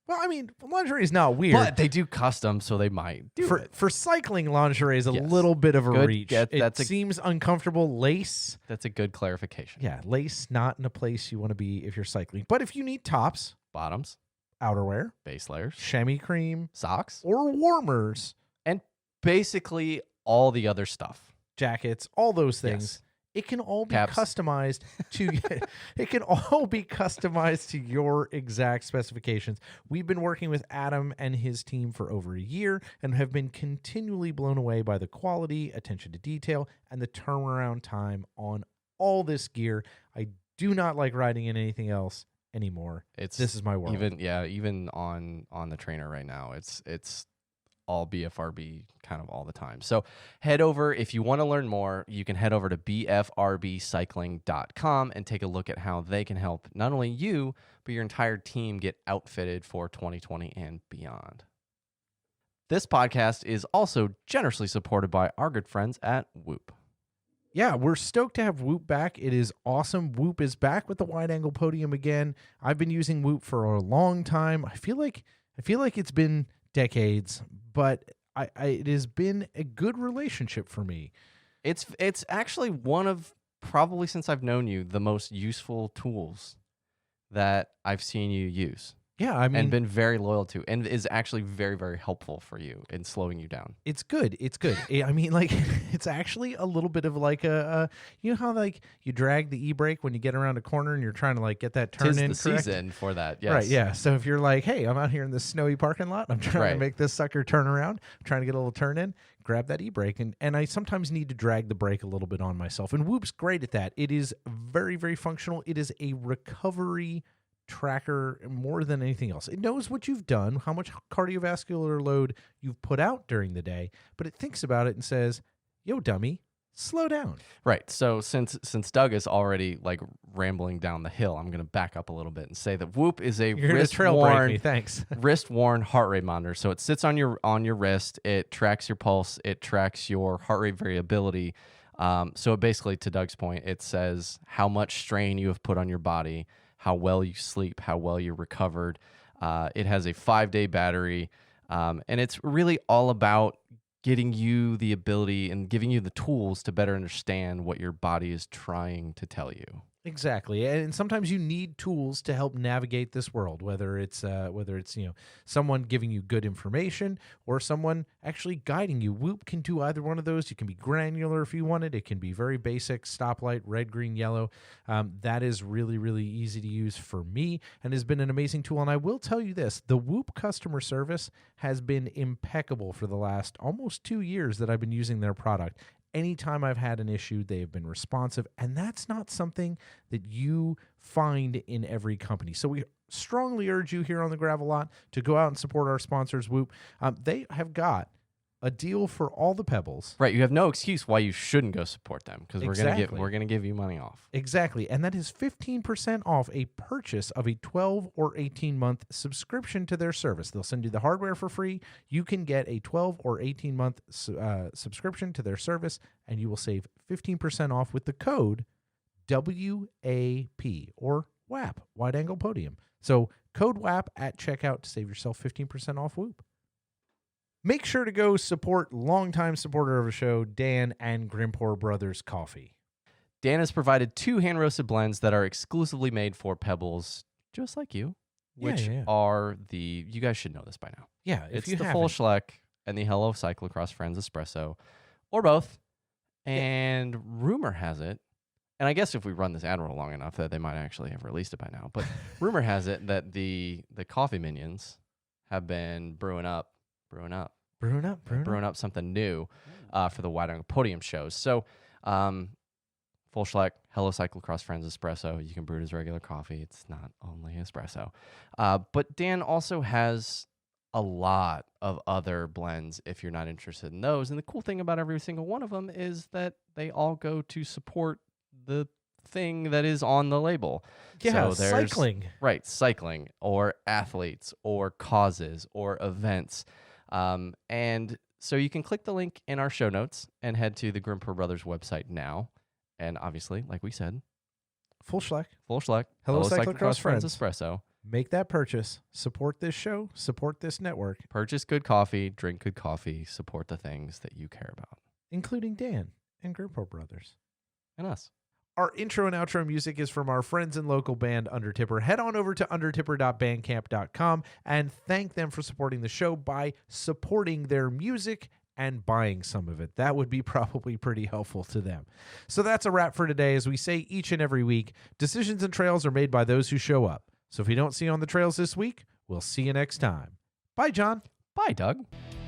Well, I mean, lingerie is not weird. But they do custom, so they might do it. For cycling, lingerie is a little bit of a reach. It seems uncomfortable. Lace. That's a good clarification. Yeah, lace not in a place you want to be if you're cycling. But if you need tops, Bottoms, outerwear, base layers, chamois cream, socks, or warmers, and basically all the other stuff. Jackets, all those things. Yes. It can all be Caps. customized to it can all be customized to your exact specifications. We've been working with Adam and his team for over a year and have been continually blown away by the quality, attention to detail, and the turnaround time on all this gear. I do not like riding in anything else anymore. This is my world. Even on the trainer right now, it's all BFRB kind of all the time. So head over, if you want to learn more, you can head over to bfrbcycling.com and take a look at how they can help not only you, but your entire team get outfitted for 2020 and beyond. This podcast is also generously supported by our good friends at Whoop. Yeah, we're stoked to have Whoop back. It is awesome. Whoop is back with the wide angle podium again. I've been using Whoop for a long time. I feel like it's been decades, but it has been a good relationship for me. It's actually one of, probably since I've known you, the most useful tools that I've seen you use. Yeah, I mean, and been very loyal to, and is actually very, very helpful for you in slowing you down. It's good. It's good. I mean, like, it's actually a little bit of like a you know how like you drag the e-brake when you get around a corner and you're trying to like get that turn in the correct? Season for that. Yes. Right. Yeah. So if you're like, hey, I'm out here in this snowy parking lot, I'm trying to make this sucker turn around, I'm trying to get a little turn in, grab that e-brake, and I sometimes need to drag the brake a little bit on myself. And Whoop's great at that. It is very, very functional. It is a recovery tracker more than anything else. It knows what you've done, how much cardiovascular load you've put out during the day, but it thinks about it and says, yo, dummy, slow down. Right. So since Doug is already like rambling down the hill, I'm going to back up a little bit and say that Whoop is a wrist-worn heart rate monitor. So it sits on your wrist. It tracks your pulse. It tracks your heart rate variability. So it basically, to Doug's point, it says how much strain you have put on your body, how well you sleep, how well you're recovered. It has a 5-day battery, and it's really all about getting you the ability and giving you the tools to better understand what your body is trying to tell you. Exactly, and sometimes you need tools to help navigate this world. Whether it's someone giving you good information or someone actually guiding you. Whoop can do either one of those. You can be granular if you want it. It can be very basic, stoplight, red, green, yellow. That is really, really easy to use for me and has been an amazing tool. And I will tell you this: the Whoop customer service has been impeccable for the last almost 2 years that I've been using their product. Anytime I've had an issue, they've been responsive, and that's not something that you find in every company. So we strongly urge you here on the Gravel Lot to go out and support our sponsors, Whoop. They have got a deal for all the Pebbles. Right, you have no excuse why you shouldn't go support them because we're gonna give you money off. Exactly, and that is 15% off a purchase of a 12 or 18-month subscription to their service. They'll send you the hardware for free. You can get a 12 or 18-month subscription to their service, and you will save 15% off with the code WAP or WAP, Wide Angle Podium. So code WAP at checkout to save yourself 15% off Whoop. Make sure to go support longtime supporter of the show, Dan and Grimpore Brothers Coffee. Dan has provided 2 hand-roasted blends that are exclusively made for Pebbles, just like you, which are the, you guys should know this by now. Yeah, it's the Full Schleck and the Hello Cyclocross Friends Espresso, or both. And rumor has it, and I guess if we run this ad roll long enough, that they might actually have released it by now. But rumor has it that the coffee minions have been brewing up something new for the Wide Angle Podium shows. So, Full Schleck, Hello Cyclocross Friends Espresso. You can brew it as regular coffee. It's not only espresso. But Dan also has a lot of other blends if you're not interested in those. And the cool thing about every single one of them is that they all go to support the thing that is on the label. Yeah, so there's, cycling. Right, cycling or athletes or causes or events. And so you can click the link in our show notes and head to the Grimper Brothers website now. And obviously, like we said, Full Schleck. Hello Cyclocross Friends Espresso. Make that purchase. Support this show. Support this network. Purchase good coffee, drink good coffee, support the things that you care about. Including Dan and Grimper Brothers. And us. Our intro and outro music is from our friends and local band Undertipper. Head on over to undertipper.bandcamp.com and thank them for supporting the show by supporting their music and buying some of it. That would be probably pretty helpful to them. So that's a wrap for today. As we say each and every week, decisions and trails are made by those who show up. So if you don't see you on the trails this week, we'll see you next time. Bye, John. Bye, Doug.